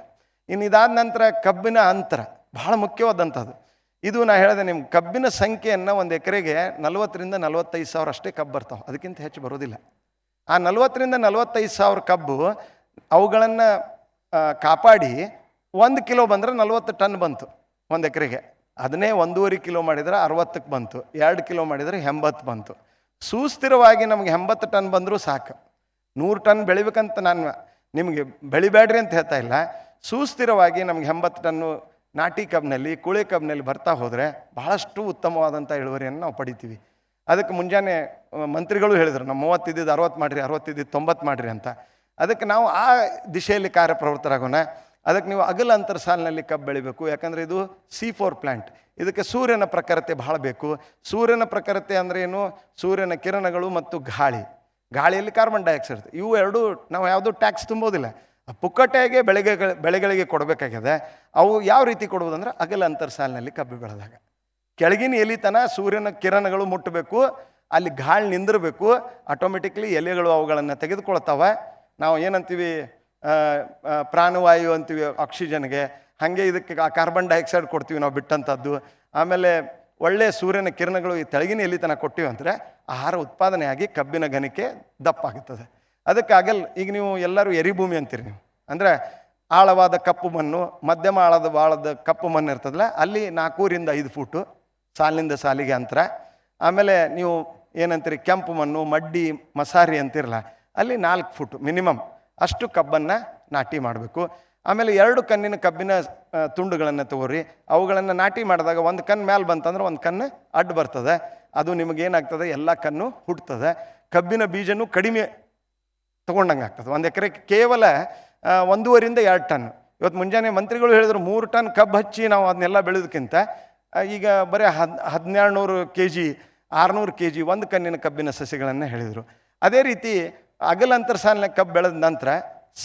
ಇನ್ನು ಇದಾದ ನಂತರ ಕಬ್ಬಿನ ಅಂತರ ಭಾಳ ಮುಖ್ಯವಾದಂಥದ್ದು. ಇದು ನಾ ಹೇಳಿದೆ ನಿಮ್ಮ ಕಬ್ಬಿನ ಸಂಖ್ಯೆಯನ್ನು 1 ಎಕರೆಗೆ 40,000 ರಿಂದ 45,000 ಅಷ್ಟೇ ಕಬ್ಬು ಬರ್ತಾವೆ, ಅದಕ್ಕಿಂತ ಹೆಚ್ಚು ಬರೋದಿಲ್ಲ. ಆ 40,000 ರಿಂದ 45,000 ಕಬ್ಬು ಅವುಗಳನ್ನು ಕಾಪಾಡಿ 1 ಕಿಲೋ ಬಂದರೆ 40 ಟನ್ ಬಂತು 1 ಎಕರೆಗೆ. ಅದನ್ನೇ 1.5 ಕಿಲೋ ಮಾಡಿದರೆ 60ಕ್ಕೆ ಬಂತು, 2 ಕಿಲೋ ಮಾಡಿದರೆ 80 ಬಂತು. ಸುಸ್ಥಿರವಾಗಿ ನಮಗೆ 80 ಟನ್ ಬಂದರೂ ಸಾಕು. 100 ಟನ್ ಬೆಳಿಬೇಕಂತ ನಾನು ನಿಮಗೆ ಬೆಳಿಬೇಡ್ರಿ ಅಂತ ಹೇಳ್ತಾ ಇಲ್ಲ. ಸುಸ್ಥಿರವಾಗಿ ನಮಗೆ 80 ಟನ್ನು ನಾಟಿ ಕಬ್ಬಿನಲ್ಲಿ ಕುಳೆ ಕಬ್ಬಿನಲ್ಲಿ ಬರ್ತಾ ಹೋದರೆ ಬಹಳಷ್ಟು ಉತ್ತಮವಾದಂಥ ಇಳುವರಿಯನ್ನು ನಾವು ಪಡಿತೀವಿ. ಅದಕ್ಕೆ ಮುಂಜಾನೆ ಮಂತ್ರಿಗಳು ಹೇಳಿದರು, ನಾವು 30 ಇದ್ದಿದ್ದು 60 ಮಾಡಿರಿ, 60 ಇದ್ದಿದ್ದು 90 ಮಾಡಿರಿ ಅಂತ. ಅದಕ್ಕೆ ನಾವು ಆ ದಿಶೆಯಲ್ಲಿ ಕಾರ್ಯಪ್ರವೃತ್ತರಾಗೋಣ. ಅದಕ್ಕೆ ನೀವು ಅಗಲ ಅಂತರ ಸಾಲಿನಲ್ಲಿ ಕಬ್ಬು ಬೆಳಿಬೇಕು. ಯಾಕಂದರೆ ಇದು C4 ಪ್ಲ್ಯಾಂಟ್. ಇದಕ್ಕೆ ಸೂರ್ಯನ ಪ್ರಖರತೆ ಭಾಳ ಬೇಕು. ಸೂರ್ಯನ ಪ್ರಖರತೆ ಅಂದರೆ ಏನು? ಸೂರ್ಯನ ಕಿರಣಗಳು ಮತ್ತು ಗಾಳಿಯಲ್ಲಿ ಕಾರ್ಬನ್ ಡೈಆಕ್ಸೈಡ್, ಇವು ಎರಡೂ ನಾವು ಯಾವುದೂ ಟ್ಯಾಕ್ಸ್ ತುಂಬೋದಿಲ್ಲ. ಪುಕ್ಕಟೆಗೆ ಬೆಳೆಗಳಿಗೆ ಕೊಡಬೇಕಾಗಿದೆ. ಅವು ಯಾವ ರೀತಿ ಕೊಡುವುದಂದ್ರೆ ಅಗಲ ಅಂತರ ಸಾಲಿನಲ್ಲಿ ಕಬ್ಬು ಬೆಳೆದಾಗ ಕೆಳಗಿನ ಎಲಿತನ ಸೂರ್ಯನ ಕಿರಣಗಳು ಮುಟ್ಟಬೇಕು, ಅಲ್ಲಿ ಗಾಳಿ ನಿಂದಿರಬೇಕು. ಆಟೋಮೆಟಿಕ್ಲಿ ಎಲೆಗಳು ಅವುಗಳನ್ನು ತೆಗೆದುಕೊಳ್ತಾವೆ. ನಾವು ಏನಂತೀವಿ ಪ್ರಾಣವಾಯು ಅಂತೀವಿ ಆಕ್ಸಿಜನ್ಗೆ, ಹಾಗೆ ಇದಕ್ಕೆ ಕಾರ್ಬನ್ ಡೈಆಕ್ಸೈಡ್ ಕೊಡ್ತೀವಿ ನಾವು ಬಿಟ್ಟಂಥದ್ದು. ಆಮೇಲೆ ಒಳ್ಳೆಯ ಸೂರ್ಯನ ಕಿರಣಗಳು ಈ ತೆಳಗಿನ ಎಲಿತನ ಕೊಟ್ಟಿವಿ ಅಂದರೆ ಆಹಾರ ಉತ್ಪಾದನೆಯಾಗಿ ಕಬ್ಬಿನ ಗಣಿಕೆ ದಪ್ಪಾಗುತ್ತದೆ. ಅದಕ್ಕೆ ಈಗ ನೀವು ಎಲ್ಲರೂ ಎರಿಭೂಮಿ ಅಂತೀರಿ. ನೀವು ಅಂದರೆ ಆಳವಾದ ಕಪ್ಪು ಮಣ್ಣು, ಮಧ್ಯಮ ಆಳದ ಕಪ್ಪು ಮಣ್ಣು ಇರ್ತದಲ್ಲ, ಅಲ್ಲಿ 4 ರಿಂದ 5 ಫೂಟು ಸಾಲಿನಿಂದ ಸಾಲಿಗೆ ಅಂತರ. ಆಮೇಲೆ ನೀವು ಏನಂತೀರಿ ಕೆಂಪು ಮಣ್ಣು, ಮಡ್ಡಿ, ಮಸಾರಿ ಅಂತಿರಲ್ಲ, ಅಲ್ಲಿ 4 ಫೂಟು ಮಿನಿಮಮ್ ಅಷ್ಟು ಕಬ್ಬನ್ನು ನಾಟಿ ಮಾಡಬೇಕು. ಆಮೇಲೆ 2 ಕಣ್ಣಿನ ಕಬ್ಬಿನ ತುಂಡುಗಳನ್ನು ತಗೋರಿ. ಅವುಗಳನ್ನು ನಾಟಿ ಮಾಡಿದಾಗ 1 ಕಣ್ಣು ಮೇಲೆ ಬಂತಂದ್ರೆ 1 ಕಣ್ಣು ಅಡ್ಡ ಬರ್ತದೆ. ಅದು ನಿಮಗೇನಾಗ್ತದೆ, ಎಲ್ಲ ಕಣ್ಣು ಹುಟ್ಟುತ್ತದೆ. ಕಬ್ಬಿನ ಬೀಜನೂ ಕಡಿಮೆ ತೊಗೊಂಡಂಗೆ ಆಗ್ತದೆ. 1 ಎಕರೆಗೆ ಕೇವಲ 1.5 ರಿಂದ 2 ಟನ್. ಇವತ್ತು ಮುಂಜಾನೆ ಮಂತ್ರಿಗಳು ಹೇಳಿದ್ರು 3 ಟನ್ ಕಬ್ಬು ಹಚ್ಚಿ ನಾವು ಅದನ್ನೆಲ್ಲ ಬೆಳೆದಕ್ಕಿಂತ ಈಗ ಬರೀ 1,200 kg 600 kg 1 ಕಣ್ಣಿನ ಕಬ್ಬಿನ ಸಸ್ಯಗಳನ್ನು ಹೇಳಿದರು. ಅದೇ ರೀತಿ ಅಗಲ ಅಂತರ ಸಾಲಿನಾಗ ಕಬ್ಬು ಬೆಳೆದ ನಂತರ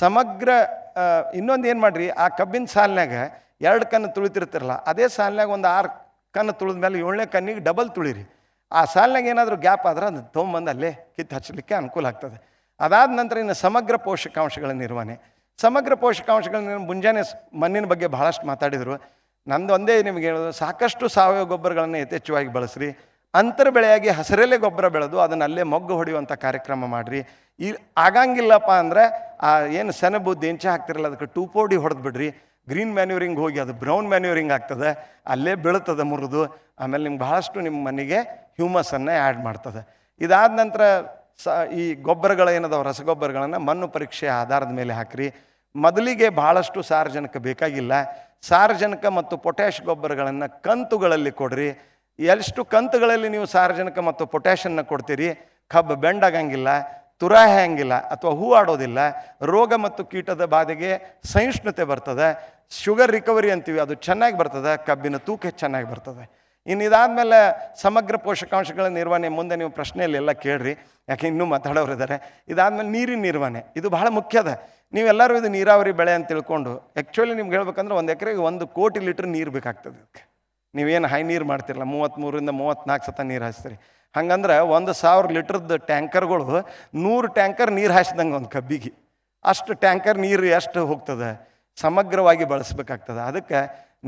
ಸಮಗ್ರ ಇನ್ನೊಂದು ಏನು ಮಾಡಿರಿ, ಆ ಕಬ್ಬಿನ ಸಾಲಿನಾಗ 2 ಕಣ್ಣು ತುಳಿತಿರ್ತಿರಲ್ಲ, ಅದೇ ಸಾಲಿನಾಗ ಒಂದು 6 ಕಣ್ಣು ತುಳಿದ ಮೇಲೆ 7ನೇ ಕಣ್ಣಿಗೆ ಡಬಲ್ ತುಳಿರಿ. ಆ ಸಾಲಿನಾಗ ಏನಾದರೂ ಗ್ಯಾಪ್ ಆದ್ರೆ ಅದು ತೊಗೊಂಬಂದು ಅಲ್ಲೇ ಕಿತ್ತು ಹಚ್ಚಲಿಕ್ಕೆ ಅನುಕೂಲ ಆಗ್ತದೆ. ಅದಾದ ನಂತರ ಇನ್ನು ಸಮಗ್ರ ಪೋಷಕಾಂಶಗಳ ನಿರ್ವಹಣೆ. ಸಮಗ್ರ ಪೋಷಕಾಂಶಗಳ ಮುಂಜಾನೆ ಮಣ್ಣಿನ ಬಗ್ಗೆ ಬಹಳಷ್ಟು ಮಾತಾಡಿದರು. ನಂದು ಒಂದೇ ನಿಮಗೆ ಹೇಳೋದು, ಸಾಕಷ್ಟು ಸಾವಯವ ಗೊಬ್ಬರಗಳನ್ನು ಯಥೇಚ್ಛವಾಗಿ ಬಳಸ್ರಿ. ಅಂತರ ಬೆಳೆಯಾಗಿ ಹಸಿರೆಲೆ ಗೊಬ್ಬರ ಬೆಳೆದು ಅದನ್ನು ಅಲ್ಲೇ ಮೊಗ್ಗು ಹೊಡೆಯುವಂಥ ಕಾರ್ಯಕ್ರಮ ಮಾಡಿರಿ. ಆಗಂಗಿಲ್ಲಪ್ಪ ಅಂದರೆ ಏನು ಸೆಣಬು ದೇಂಚೆ ಹಾಕ್ತಿರಲ್ಲ, ಅದಕ್ಕೆ 2,4-D ಹೊಡೆದು ಬಿಡ್ರಿ. ಗ್ರೀನ್ ಮ್ಯಾನ್ಯೂರಿಂಗ್ ಹೋಗಿ ಅದು ಬ್ರೌನ್ ಮ್ಯಾನ್ಯೂರಿಂಗ್ ಆಗ್ತದೆ, ಅಲ್ಲೇ ಬೀಳ್ತದೆ ಮುರಿದು. ಆಮೇಲೆ ನಿಮ್ಗೆ ಬಹಳಷ್ಟು ನಿಮ್ಮ ಮನೆಗೆ ಹ್ಯೂಮಸನ್ನು ಆ್ಯಡ್ ಮಾಡ್ತದೆ. ಇದಾದ ನಂತರ ಈ ಗೊಬ್ಬರಗಳೇನದಾವ ರಸಗೊಬ್ಬರಗಳನ್ನು ಮಣ್ಣು ಪರೀಕ್ಷೆ ಆಧಾರದ ಮೇಲೆ ಹಾಕಿರಿ. ಮೊದಲಿಗೆ ಭಾಳಷ್ಟು ಸಾರಜನಕ ಬೇಕಾಗಿಲ್ಲ. ಸಾರಜನಕ ಮತ್ತು ಪೊಟ್ಯಾಷ್ ಗೊಬ್ಬರಗಳನ್ನು ಕಂತುಗಳಲ್ಲಿ ಕೊಡ್ರಿ. ಎಷ್ಟು ಕಂತುಗಳಲ್ಲಿ ನೀವು ಸಾರಜನಕ ಮತ್ತು ಪೊಟ್ಯಾಷನ್ನು ಕೊಡ್ತೀರಿ, ಕಬ್ಬು ಬೆಂಡಾಗಂಗಿಲ್ಲ, ತುರಾಹಂಗಿಲ್ಲ ಅಥವಾ ಹೂ ಆಡೋದಿಲ್ಲ. ರೋಗ ಮತ್ತು ಕೀಟದ ಬಾಧೆಗೆ ಸಹಿಷ್ಣುತೆ ಬರ್ತದೆ. ಶುಗರ್ ರಿಕವರಿ ಅಂತೀವಿ, ಅದು ಚೆನ್ನಾಗಿ ಬರ್ತದೆ. ಕಬ್ಬಿನ ತೂಕ ಚೆನ್ನಾಗಿ ಬರ್ತದೆ. ಇನ್ನು ಇದಾದಮೇಲೆ ಸಮಗ್ರ ಪೋಷಕಾಂಶಗಳ ನಿರ್ವಹಣೆ ಮುಂದೆ ನೀವು ಪ್ರಶ್ನೆಯಲ್ಲಿ ಎಲ್ಲ ಕೇಳ್ರಿ, ಯಾಕೆ ಇನ್ನೂ ಮಾತಾಡೋರು ಇದ್ದಾರೆ. ಇದಾದಮೇಲೆ ನೀರಿನ ನಿರ್ವಹಣೆ, ಇದು ಬಹಳ ಮುಖ್ಯದ. ನೀವೆಲ್ಲರೂ ಇದು ನೀರಾವರಿ ಬೆಳೆ ಅಂತ ತಿಳ್ಕೊಂಡು, ಆ್ಯಕ್ಚುಲಿ ನಿಮ್ಗೆ ಹೇಳ್ಬೇಕಂದ್ರೆ 1 ಎಕರೆಗೆ 1 ಕೋಟಿ ಲೀಟ್ರ್ ನೀರು ಬೇಕಾಗ್ತದೆ. ಅದಕ್ಕೆ ನೀವೇನು ಹೈ ನೀರು ಮಾಡ್ತಿರಲ್ಲ, 33 ರಿಂದ 34 ಸತ ನೀರು ಹಾಯಿಸ್ತೀರಿ. ಹಂಗಂದ್ರೆ 1,000 ಲೀಟ್ರದ್ದು ಟ್ಯಾಂಕರ್ಗಳು 100 ಟ್ಯಾಂಕರ್ ನೀರು ಹಾಯಿಸ್ದಂಗೆ ಒಂದು ಕಬ್ಬಿಗೆ. ಅಷ್ಟು ಟ್ಯಾಂಕರ್ ನೀರು ಎಷ್ಟು ಹೋಗ್ತದೆ, ಸಮಗ್ರವಾಗಿ ಬಳಸಬೇಕಾಗ್ತದೆ. ಅದಕ್ಕೆ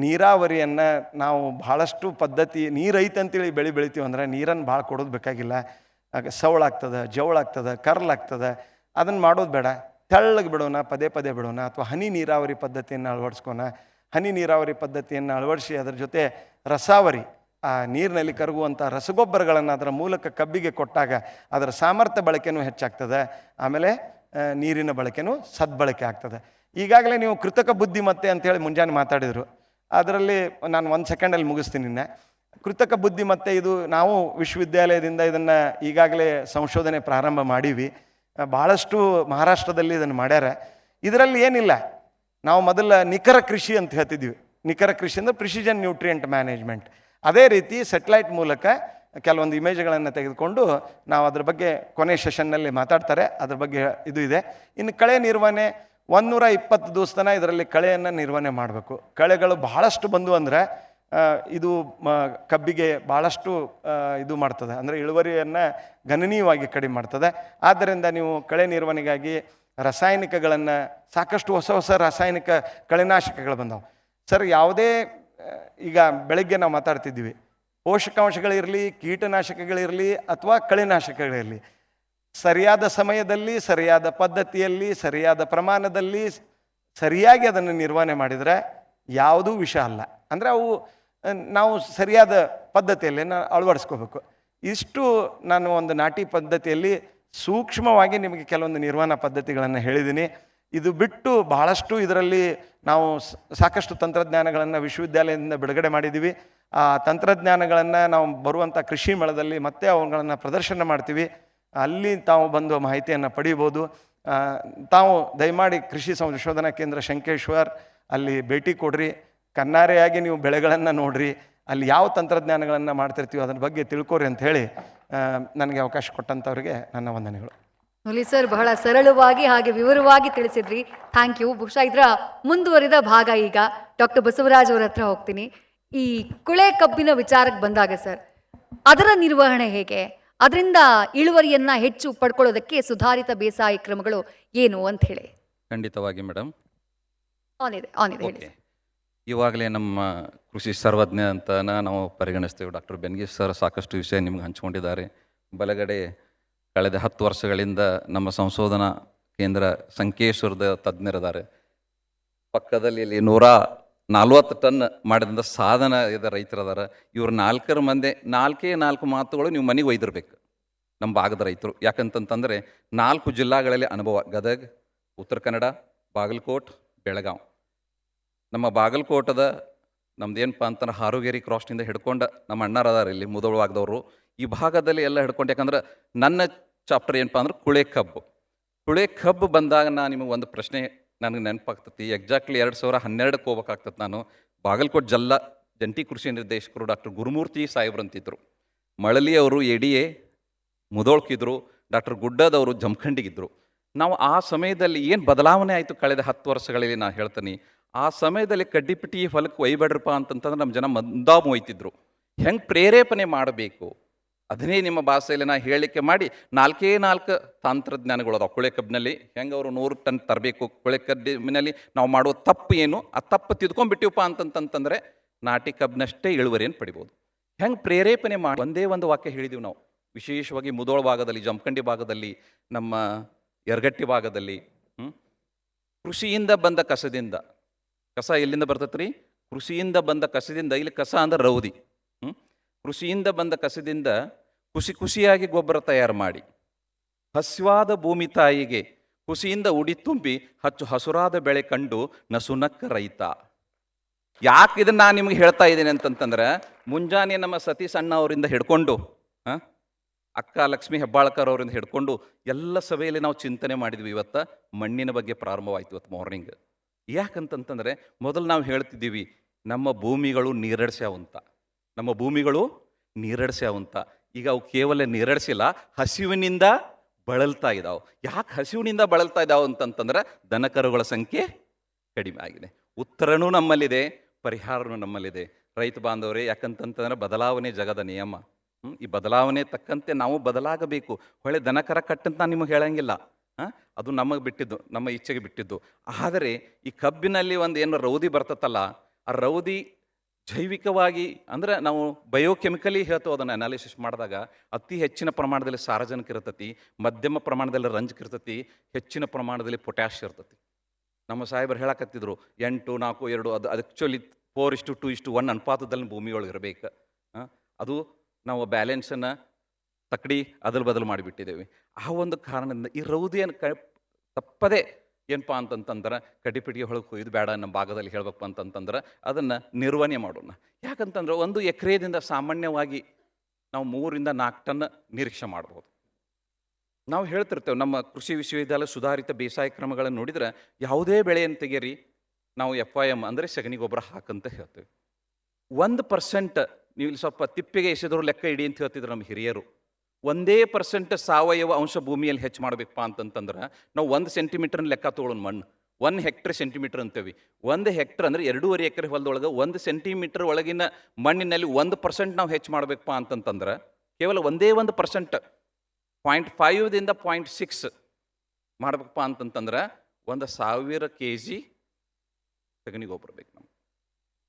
ನೀರಾವರಿಯನ್ನು ನಾವು ಭಾಳಷ್ಟು ಪದ್ಧತಿ, ನೀರೈತೆ ಅಂತೇಳಿ ಬೆಳಿತೀವಿ ಅಂದರೆ ನೀರನ್ನು ಭಾಳ ಕೊಡೋದು ಬೇಕಾಗಿಲ್ಲ. ಸವಳಾಗ್ತದೆ, ಜವಳಾಗ್ತದೆ, ಕರ್ಲಾಗ್ತದೆ. ಅದನ್ನು ಮಾಡೋದು ಬೇಡ. ತೆಳ್ಳಗೆ ಬಿಡೋಣ, ಪದೇ ಪದೇ ಬಿಡೋಣ. ಅಥವಾ ಹನಿ ನೀರಾವರಿ ಪದ್ಧತಿಯನ್ನು ಅಳವಡಿಸ್ಕೋಣ. ಹನಿ ನೀರಾವರಿ ಪದ್ಧತಿಯನ್ನು ಅಳವಡಿಸಿ ಅದರ ಜೊತೆ ರಸಾವರಿ, ಆ ನೀರಿನಲ್ಲಿ ಕರಗುವಂಥ ರಸಗೊಬ್ಬರಗಳನ್ನು ಅದರ ಮೂಲಕ ಕಬ್ಬಿಗೆ ಕೊಟ್ಟಾಗ ಅದರ ಸಾಮರ್ಥ್ಯ ಬಳಕೆನೂ ಹೆಚ್ಚಾಗ್ತದೆ. ಆಮೇಲೆ ನೀರಿನ ಬಳಕೆನೂ ಸದ್ಬಳಕೆ ಆಗ್ತದೆ. ಈಗಾಗಲೇ ನೀವು ಕೃತಕ ಬುದ್ಧಿಮತ್ತೆ ಅಂತೇಳಿ ಮುಂಜಾನೆ ಮಾತಾಡಿದರು. ಅದರಲ್ಲಿ ನಾನು 1 ಸೆಕೆಂಡಲ್ಲಿ ಮುಗಿಸ್ತೀನಿ. ಕೃತಕ ಬುದ್ಧಿಮತ್ತೆ ಇದು ನಾವು ವಿಶ್ವವಿದ್ಯಾಲಯದಿಂದ ಇದನ್ನು ಈಗಾಗಲೇ ಸಂಶೋಧನೆ ಪ್ರಾರಂಭ ಮಾಡೀವಿ. ಭಾಳಷ್ಟು ಮಹಾರಾಷ್ಟ್ರದಲ್ಲಿ ಇದನ್ನು ಮಾಡ್ಯಾರ. ಇದರಲ್ಲಿ ಏನಿಲ್ಲ, ನಾವು ಮೊದಲ ನಿಖರ ಕೃಷಿ ಅಂತ ಹೇಳ್ತಿದ್ವಿ. ನಿಖರ ಕೃಷಿ ಅಂದರೆ ಪ್ರಿಸಿಷನ್ ನ್ಯೂಟ್ರಿಯೆಂಟ್ ಮ್ಯಾನೇಜ್ಮೆಂಟ್. ಅದೇ ರೀತಿ ಸೆಟಲೈಟ್ ಮೂಲಕ ಕೆಲವೊಂದು ಇಮೇಜ್ಗಳನ್ನು ತೆಗೆದುಕೊಂಡು ನಾವು ಅದ್ರ ಬಗ್ಗೆ ಕೊನೆ ಸೆಷನ್ನಲ್ಲಿ ಮಾತಾಡ್ತಾರೆ, ಅದ್ರ ಬಗ್ಗೆ ಇದು ಇದೆ. ಇನ್ನು ಕಳೆ ನಿರ್ವಹಣೆ 120 ದಿವಸತನ ಇದರಲ್ಲಿ ಕಳೆಯನ್ನು ನಿರ್ವಹಣೆ ಮಾಡಬೇಕು. ಕಳೆಗಳು ಬಹಳಷ್ಟು ಬಂದು ಅಂದರೆ ಇದು ಕಬ್ಬಿಗೆ ಭಾಳಷ್ಟು ಇದು ಮಾಡ್ತದೆ, ಅಂದರೆ ಇಳುವರಿಯನ್ನು ಗಣನೀಯವಾಗಿ ಕಡಿಮೆ ಮಾಡ್ತದೆ. ಆದ್ದರಿಂದ ನೀವು ಕಳೆ ನಿರ್ವಹಣೆಗಾಗಿ ರಾಸಾಯನಿಕಗಳನ್ನು ಸಾಕಷ್ಟು ಹೊಸ ರಾಸಾಯನಿಕ ಕಳೆನಾಶಕಗಳು ಬಂದವು ಸರ್. ಯಾವುದೇ ಈಗ ಬೆಳಗ್ಗೆ ನಾವು ಮಾತಾಡ್ತಿದ್ದೀವಿ, ಪೋಷಕಾಂಶಗಳಿರಲಿ, ಕೀಟನಾಶಕಗಳಿರಲಿ ಅಥವಾ ಕಳೆನಾಶಕಗಳಿರಲಿ, ಸರಿಯಾದ ಸಮಯದಲ್ಲಿ, ಸರಿಯಾದ ಪದ್ಧತಿಯಲ್ಲಿ, ಸರಿಯಾದ ಪ್ರಮಾಣದಲ್ಲಿ ಸರಿಯಾಗಿ ಅದನ್ನು ನಿರ್ವಹಣೆ ಮಾಡಿದರೆ ಯಾವುದೂ ವಿಷ ಅಲ್ಲ. ಅಂದರೆ ಅವು ನಾವು ಸರಿಯಾದ ಪದ್ಧತಿಯಲ್ಲಿ ಅಳವಡಿಸ್ಕೋಬೇಕು. ಇಷ್ಟು ನಾನು ಒಂದು ನಾಟಿ ಪದ್ಧತಿಯಲ್ಲಿ ಸೂಕ್ಷ್ಮವಾಗಿ ನಿಮಗೆ ಕೆಲವೊಂದು ನಿರ್ವಹಣಾ ಪದ್ಧತಿಗಳನ್ನು ಹೇಳಿದ್ದೀನಿ. ಇದು ಬಿಟ್ಟು ಬಹಳಷ್ಟು ಇದರಲ್ಲಿ ನಾವು ಸಾಕಷ್ಟು ತಂತ್ರಜ್ಞಾನಗಳನ್ನು ವಿಶ್ವವಿದ್ಯಾಲಯದಿಂದ ಬಿಡುಗಡೆ ಮಾಡಿದ್ದೀವಿ. ಆ ತಂತ್ರಜ್ಞಾನಗಳನ್ನು ನಾವು ಬರುವಂಥ ಕೃಷಿ ಮೇಳದಲ್ಲಿ ಮತ್ತೆ ಅವುಗಳನ್ನು ಪ್ರದರ್ಶನ ಮಾಡ್ತೀವಿ. ಅಲ್ಲಿ ತಾವು ಬಂದು ಮಾಹಿತಿಯನ್ನು ಪಡೀಬೋದು. ತಾವು ದಯಮಾಡಿ ಕೃಷಿ ಸಂಶೋಧನಾ ಕೇಂದ್ರ ಶಂಕೇಶ್ವರ್ ಅಲ್ಲಿ ಭೇಟಿ ಕೊಡ್ರಿ, ಕಣ್ಣಾರೆಯಾಗಿ ನೀವು ಬೆಳೆಗಳನ್ನು ನೋಡ್ರಿ, ಅಲ್ಲಿ ಯಾವ ತಂತ್ರಜ್ಞಾನಗಳನ್ನು ಮಾಡ್ತಿರ್ತೀವಿ ಅದ್ರ ಬಗ್ಗೆ ತಿಳ್ಕೊರಿ ಅಂತ ಹೇಳಿ ನನಗೆ ಅವಕಾಶ ಕೊಟ್ಟಂಥವ್ರಿಗೆ ನನ್ನ ವಂದನೆಗಳು. ನುಲಿ ಸರ್ ಬಹಳ ಸರಳವಾಗಿ ಹಾಗೆ ವಿವರವಾಗಿ ತಿಳಿಸಿದ್ರಿ, ಥ್ಯಾಂಕ್ ಯು. ಬಹುಶಃ ಇದರ ಮುಂದುವರಿದ ಭಾಗ ಈಗ ಡಾಕ್ಟರ್ ಬಸವರಾಜ್ ಅವರ ಹತ್ರ ಹೋಗ್ತೀನಿ. ಈ ಕುಳೆ ಕಬ್ಬಿನ ವಿಚಾರಕ್ಕೆ ಬಂದಾಗ ಸರ್, ಅದರ ನಿರ್ವಹಣೆ ಹೇಗೆ, ಅದರಿಂದ ಇಳುವರಿಯನ್ನ ಹೆಚ್ಚು ಪಡ್ಕೊಳ್ಳೋದಕ್ಕೆ ಸುಧಾರಿತ ಬೇಸಾಯ ಕ್ರಮಗಳು ಏನು ಅಂತ ಹೇಳಿ. ಖಂಡಿತವಾಗಿ ಮೇಡಮ್. ಆನ್ ಇದೆ ಹೇಳಿ. ಇವಾಗಲೇ ನಮ್ಮ ಕೃಷಿ ಸರ್ವಜ್ಞ ಅಂತ ನಾವು ಪರಿಗಣಿಸ್ತೇವೆ. ಡಾಕ್ಟರ್ ಬೆನ್ಗೇಶ್ ಸರ್ ಸಾಕಷ್ಟು ವಿಷಯ ನಿಮ್ಗೆ ಹಂಚಿಕೊಂಡಿದ್ದಾರೆ. ಬಲಗಡೆ ಕಳೆದ 10 ವರ್ಷಗಳಿಂದ ನಮ್ಮ ಸಂಶೋಧನಾ ಕೇಂದ್ರ ಸಂಕೇಶ್ವರದ ತಜ್ಞರಿದ್ದಾರೆ. ಪಕ್ಕದಲ್ಲಿ ಇಲ್ಲಿ 140 ಟನ್ ಮಾಡಿದಂಥ ಸಾಧನ ಇದ ರೈತರದಾರ. ಇವ್ರು 4 ಮಂದಿ 4 ಮಾತುಗಳು ನೀವು ಮನೆಗೆ ಒಯ್ದಿರ್ಬೇಕು ನಮ್ಮ ಭಾಗದ ರೈತರು. ಯಾಕಂತಂತಂದರೆ 4 ಜಿಲ್ಲೆಗಳಲ್ಲಿ ಅನುಭವ: ಗದಗ, ಉತ್ತರ ಕನ್ನಡ, ಬಾಗಲಕೋಟ್, ಬೆಳಗಾವಿ. ನಮ್ಮ ಬಾಗಲಕೋಟದ ನಮ್ದೇನಪ್ಪ ಅಂತಂದ್ರೆ ಹಾರುಗೇರಿ ಕ್ರಾಸ್ನಿಂದ ಹಿಡ್ಕೊಂಡು ನಮ್ಮ ಅಣ್ಣರದಾರ ಇಲ್ಲಿ ಮುದೋಳವಾಗದವರು ಈ ಭಾಗದಲ್ಲಿ ಎಲ್ಲ ಹಿಡ್ಕೊಂಡು. ಯಾಕಂದ್ರೆ ನನ್ನ ಚಾಪ್ಟರ್ ಏನಪ್ಪ ಅಂದ್ರೆ ಕುಳೆ ಕಬ್ಬು ಬಂದಾಗ ನಾನು ನಿಮಗೆ ಒಂದು ಪ್ರಶ್ನೆ ನನಗೆ ನೆನಪಾಗ್ತತಿ. ಎಕ್ಸಾಕ್ಟ್ಲಿ 2012ಕ್ಕೆ ಹೋಗ್ಬೇಕಾಗ್ತದೆ. ನಾನು ಬಾಗಲಕೋಟೆ ಜಿಲ್ಲಾ ಜಂಟಿ ಕೃಷಿ ನಿರ್ದೇಶಕರು ಡಾಕ್ಟರ್ ಗುರುಮೂರ್ತಿ ಸಾಹೇಬ್ರು ಅಂತಿದ್ರು. ಮಳಲಿ ಅವರು ಎಡಿಎ ಮುದೋಳ್ಕಿದ್ರು, ಡಾಕ್ಟರ್ ಗುಡ್ಡದವರು ಜಮಖಂಡಿಗಿದ್ರು. ನಾವು ಆ ಸಮಯದಲ್ಲಿ ಏನು ಬದಲಾವಣೆ ಆಯಿತು ಕಳೆದ 10 ವರ್ಷಗಳಲ್ಲಿ ನಾನು ಹೇಳ್ತೀನಿ. ಆ ಸಮಯದಲ್ಲಿ ಕಡ್ಡಿಪಿಟಿ ಹೊಲಕ್ಕೆ ಒಯ್ಬೇಡ್ರಪ್ಪ ಅಂತಂತಂದ್ರೆ ನಮ್ಮ ಜನ ಮಂದಾಮು ಒಯ್ತಿದ್ರು. ಹೆಂಗೆ ಪ್ರೇರೇಪಣೆ ಮಾಡಬೇಕು ಅದನ್ನೇ ನಿಮ್ಮ ಭಾಷೆಯಲ್ಲಿ ನಾನು ಹೇಳಲಿಕ್ಕೆ ಮಾಡಿ 4 ತಂತ್ರಜ್ಞಾನಗಳು ಅದಾವೆ ಕುಳೆ ಕಬ್ಬಿನಲ್ಲಿ. ಹೆಂಗೆ ಅವರು 100 ಟನ್ ತರಬೇಕು, ಕುಳೆ ಕಬ್ಬಿನಲ್ಲಿ ನಾವು ಮಾಡೋ ತಪ್ಪು ಏನು, ಆ ತಪ್ಪು ತಿದ್ಕೊಂಡ್ಬಿಟ್ಟಿವಪ್ಪ ಅಂತಂತಂದರೆ ನಾಟಿ ಕಬ್ಬಿನಷ್ಟೇ ಇಳುವರಿಯನ್ನು ಪಡಿಬೋದು. ಹೆಂಗೆ ಪ್ರೇರೇಪಣೆ ಮಾಡಿ ಒಂದೇ ಒಂದು ವಾಕ್ಯ ಹೇಳಿದೀವಿ ನಾವು. ವಿಶೇಷವಾಗಿ ಮುದೋಳ ಭಾಗದಲ್ಲಿ, ಜಮಖಂಡಿ ಭಾಗದಲ್ಲಿ, ನಮ್ಮ ಯರಗಟ್ಟಿ ಭಾಗದಲ್ಲಿ ಕೃಷಿಯಿಂದ ಬಂದ ಕಸದಿಂದ, ಕಸ ಎಲ್ಲಿಂದ ಬರ್ತೈತೆ ರೀ? ಕೃಷಿಯಿಂದ ಬಂದ ಕಸದಿಂದ. ಇಲ್ಲಿ ಕಸ ಅಂದ್ರೆ ರೌದಿ. ಕೃಷಿಯಿಂದ ಬಂದ ಕಸದಿಂದ ಖುಷಿಯಾಗಿ ಗೊಬ್ಬರ ತಯಾರು ಮಾಡಿ ಹಸಿವಾದ ಭೂಮಿ ತಾಯಿಗೆ ಖುಷಿಯಿಂದ ಉಡಿ ತುಂಬಿ ಹಸುರಾದ ಬೆಳೆ ಕಂಡು ನಸುನಕ್ಕ ರೈತ. ಯಾಕೆ ಇದನ್ನು ನಾನು ನಿಮ್ಗೆ ಹೇಳ್ತಾ ಇದ್ದೀನಿ ಅಂತಂತಂದ್ರೆ, ಮುಂಜಾನೆ ನಮ್ಮ ಸತೀಶ್ ಅಣ್ಣ ಅವರಿಂದ ಹಿಡ್ಕೊಂಡು ಅಕ್ಕ ಲಕ್ಷ್ಮೀ ಹೆಬ್ಬಾಳ್ಕರ್ ಅವರಿಂದ ಹಿಡ್ಕೊಂಡು ಎಲ್ಲ ಸಭೆಯಲ್ಲಿ ನಾವು ಚಿಂತನೆ ಮಾಡಿದ್ವಿ. ಇವತ್ತು ಮಣ್ಣಿನ ಬಗ್ಗೆ ಪ್ರಾರಂಭವಾಯಿತು ಇವತ್ತು ಮಾರ್ನಿಂಗ್. ಯಾಕಂತಂತಂದರೆ ಮೊದಲು ನಾವು ಹೇಳ್ತಿದ್ದೀವಿ ನಮ್ಮ ಭೂಮಿಗಳು ನೀರಡಿಸ್ಯಾವಂತ, ನಮ್ಮ ಭೂಮಿಗಳು ನೀರಡಿಸ್ಯಾವಂತ. ಈಗ ಅವು ಕೇವಲ ನೀರಡಿಸಿಲ್ಲ, ಹಸಿವಿನಿಂದ ಬಳಲ್ತಾ ಇದ್ದಾವೆ. ಯಾಕೆ ಹಸಿವಿನಿಂದ ಬಳಲ್ತಾ ಇದ್ದಾವೆ ಅಂತಂತಂದ್ರೆ ದನಕರುಗಳ ಸಂಖ್ಯೆ ಕಡಿಮೆ ಆಗಿದೆ. ಉತ್ತರನೂ ನಮ್ಮಲ್ಲಿದೆ, ಪರಿಹಾರನೂ ನಮ್ಮಲ್ಲಿದೆ. ರೈತ ಬಾಂಧವರೇ, ಯಾಕಂತಂತಂದ್ರೆ ಬದಲಾವಣೆ ಜಗದ ನಿಯಮ. ಈ ಬದಲಾವಣೆ ತಕ್ಕಂತೆ ನಾವು ಬದಲಾಗಬೇಕು. ಹೊಳೆ ದನಕರ ಕಟ್ಟಂತ ನಾನು ನಿಮಗೆ ಹೇಳಂಗಿಲ್ಲ, ಅದು ನಮಗೆ ಬಿಟ್ಟಿದ್ದು, ನಮ್ಮ ಇಚ್ಛೆಗೆ ಬಿಟ್ಟಿದ್ದು. ಆದರೆ ಈ ಕಬ್ಬಿನಲ್ಲಿ ಒಂದು ಏನು ರೌದಿ ಬರ್ತತ್ತಲ್ಲ, ಆ ರೌದಿ ಜೈವಿಕವಾಗಿ ಅಂದರೆ ನಾವು ಬಯೋಕೆಮಿಕಲಿ ಹೇಳ್ತೇವೆ. ಅದನ್ನು ಅನಾಲಿಸಿಸ್ ಮಾಡಿದಾಗ ಅತಿ ಹೆಚ್ಚಿನ ಪ್ರಮಾಣದಲ್ಲಿ ಸಾರಜನಕ ಇರ್ತತಿ, ಮಧ್ಯಮ ಪ್ರಮಾಣದಲ್ಲಿ ರಂಜಕ ಇರ್ತತಿ, ಹೆಚ್ಚಿನ ಪ್ರಮಾಣದಲ್ಲಿ ಪೊಟ್ಯಾಶ್ ಇರ್ತತಿ. ನಮ್ಮ ಸಾಹೇಬರು ಹೇಳಕತ್ತಿದ್ರು 8, 4, 2 ಅದು ಆ್ಯಕ್ಚುಲಿ 4:2:1 ಅನುಪಾತದಲ್ಲಿ ಭೂಮಿಯೊಳಗೆ ಇರಬೇಕು. ಅದು ನಾವು ಬ್ಯಾಲೆನ್ಸನ್ನು ತಕ್ಕಡಿ ಅದಲು ಬದಲು ಮಾಡಿಬಿಟ್ಟಿದ್ದೇವೆ. ಆ ಒಂದು ಕಾರಣದಿಂದ ಈ ರೌದಿಯನ್ನು ತಪ್ಪದೇ ಏನಪ್ಪ ಅಂತಂತಂದ್ರೆ ಕಡ್ಡಿಪಿಟ್ಟಿಗೆ ಹೊಳಗೆ ಕೊಯ್ದು ಬೇಡ ನಮ್ಮ ಭಾಗದಲ್ಲಿ ಹೇಳ್ಬೇಕಪ್ಪ ಅಂತಂತಂದ್ರೆ ಅದನ್ನು ನಿರ್ವಹಣೆ ಮಾಡೋಣ. ಯಾಕಂತಂದ್ರೆ 1 ಎಕರೆದಿಂದ ಸಾಮಾನ್ಯವಾಗಿ ನಾವು 3 ರಿಂದ 4 ಟನ್ ನಿರೀಕ್ಷೆ ಮಾಡ್ಬೋದು. ನಾವು ಹೇಳ್ತಿರ್ತೇವೆ ನಮ್ಮ ಕೃಷಿ ವಿಶ್ವವಿದ್ಯಾಲಯ ಸುಧಾರಿತ ಬೇಸಾಯ ಕ್ರಮಗಳನ್ನು ನೋಡಿದ್ರೆ ಯಾವುದೇ ಬೆಳೆಯನ್ನು ತೆಗೀರಿ ನಾವು FIM ಅಂದರೆ ಸಗಣಿ ಗೊಬ್ಬರ ಹಾಕಂತ ಹೇಳ್ತೇವೆ. 1% ನೀವು ಇಲ್ಲಿ ಸ್ವಲ್ಪ ತಿಪ್ಪಿಗೆ ಎಸೆದ್ರು ಲೆಕ್ಕ ಇಡಿ ಅಂತ ಹೇಳ್ತಿದ್ರು ನಮ್ಮ ಹಿರಿಯರು. 1% ಸಾವಯವ ಅಂಶ ಭೂಮಿಯಲ್ಲಿ ಹೆಚ್ಚು ಮಾಡಬೇಕಪ್ಪ ಅಂತಂತಂದ್ರೆ ನಾವು 1 ಸೆಂಟಿಮೀಟರ್ನ ಲೆಕ್ಕ ತೊಗೊಳ್ಳೋಣ. ಮಣ್ಣು 1 ಹೆಕ್ಟರ್ ಸೆಂಟಿಮೀಟರ್ ಅಂತೇವಿ. 1 ಹೆಕ್ಟರ್ ಅಂದರೆ 2.5 ಎಕರೆ ಹೊಲದೊಳಗೆ 1 ಸೆಂಟಿಮೀಟರ್ ಒಳಗಿನ ಮಣ್ಣಿನಲ್ಲಿ 1% ನಾವು ಹೆಚ್ಚು ಮಾಡಬೇಕಪ್ಪ ಅಂತಂತಂದ್ರೆ ಕೇವಲ 1% 0.5ದಿಂದ 0.6 ಮಾಡ್ಬೇಕಪ್ಪ ಅಂತಂತಂದ್ರೆ 1,000 kg ಸಗಣಿ ಗೊಬ್ಬರ ಬೇಕು ನಮ್ಗೆ.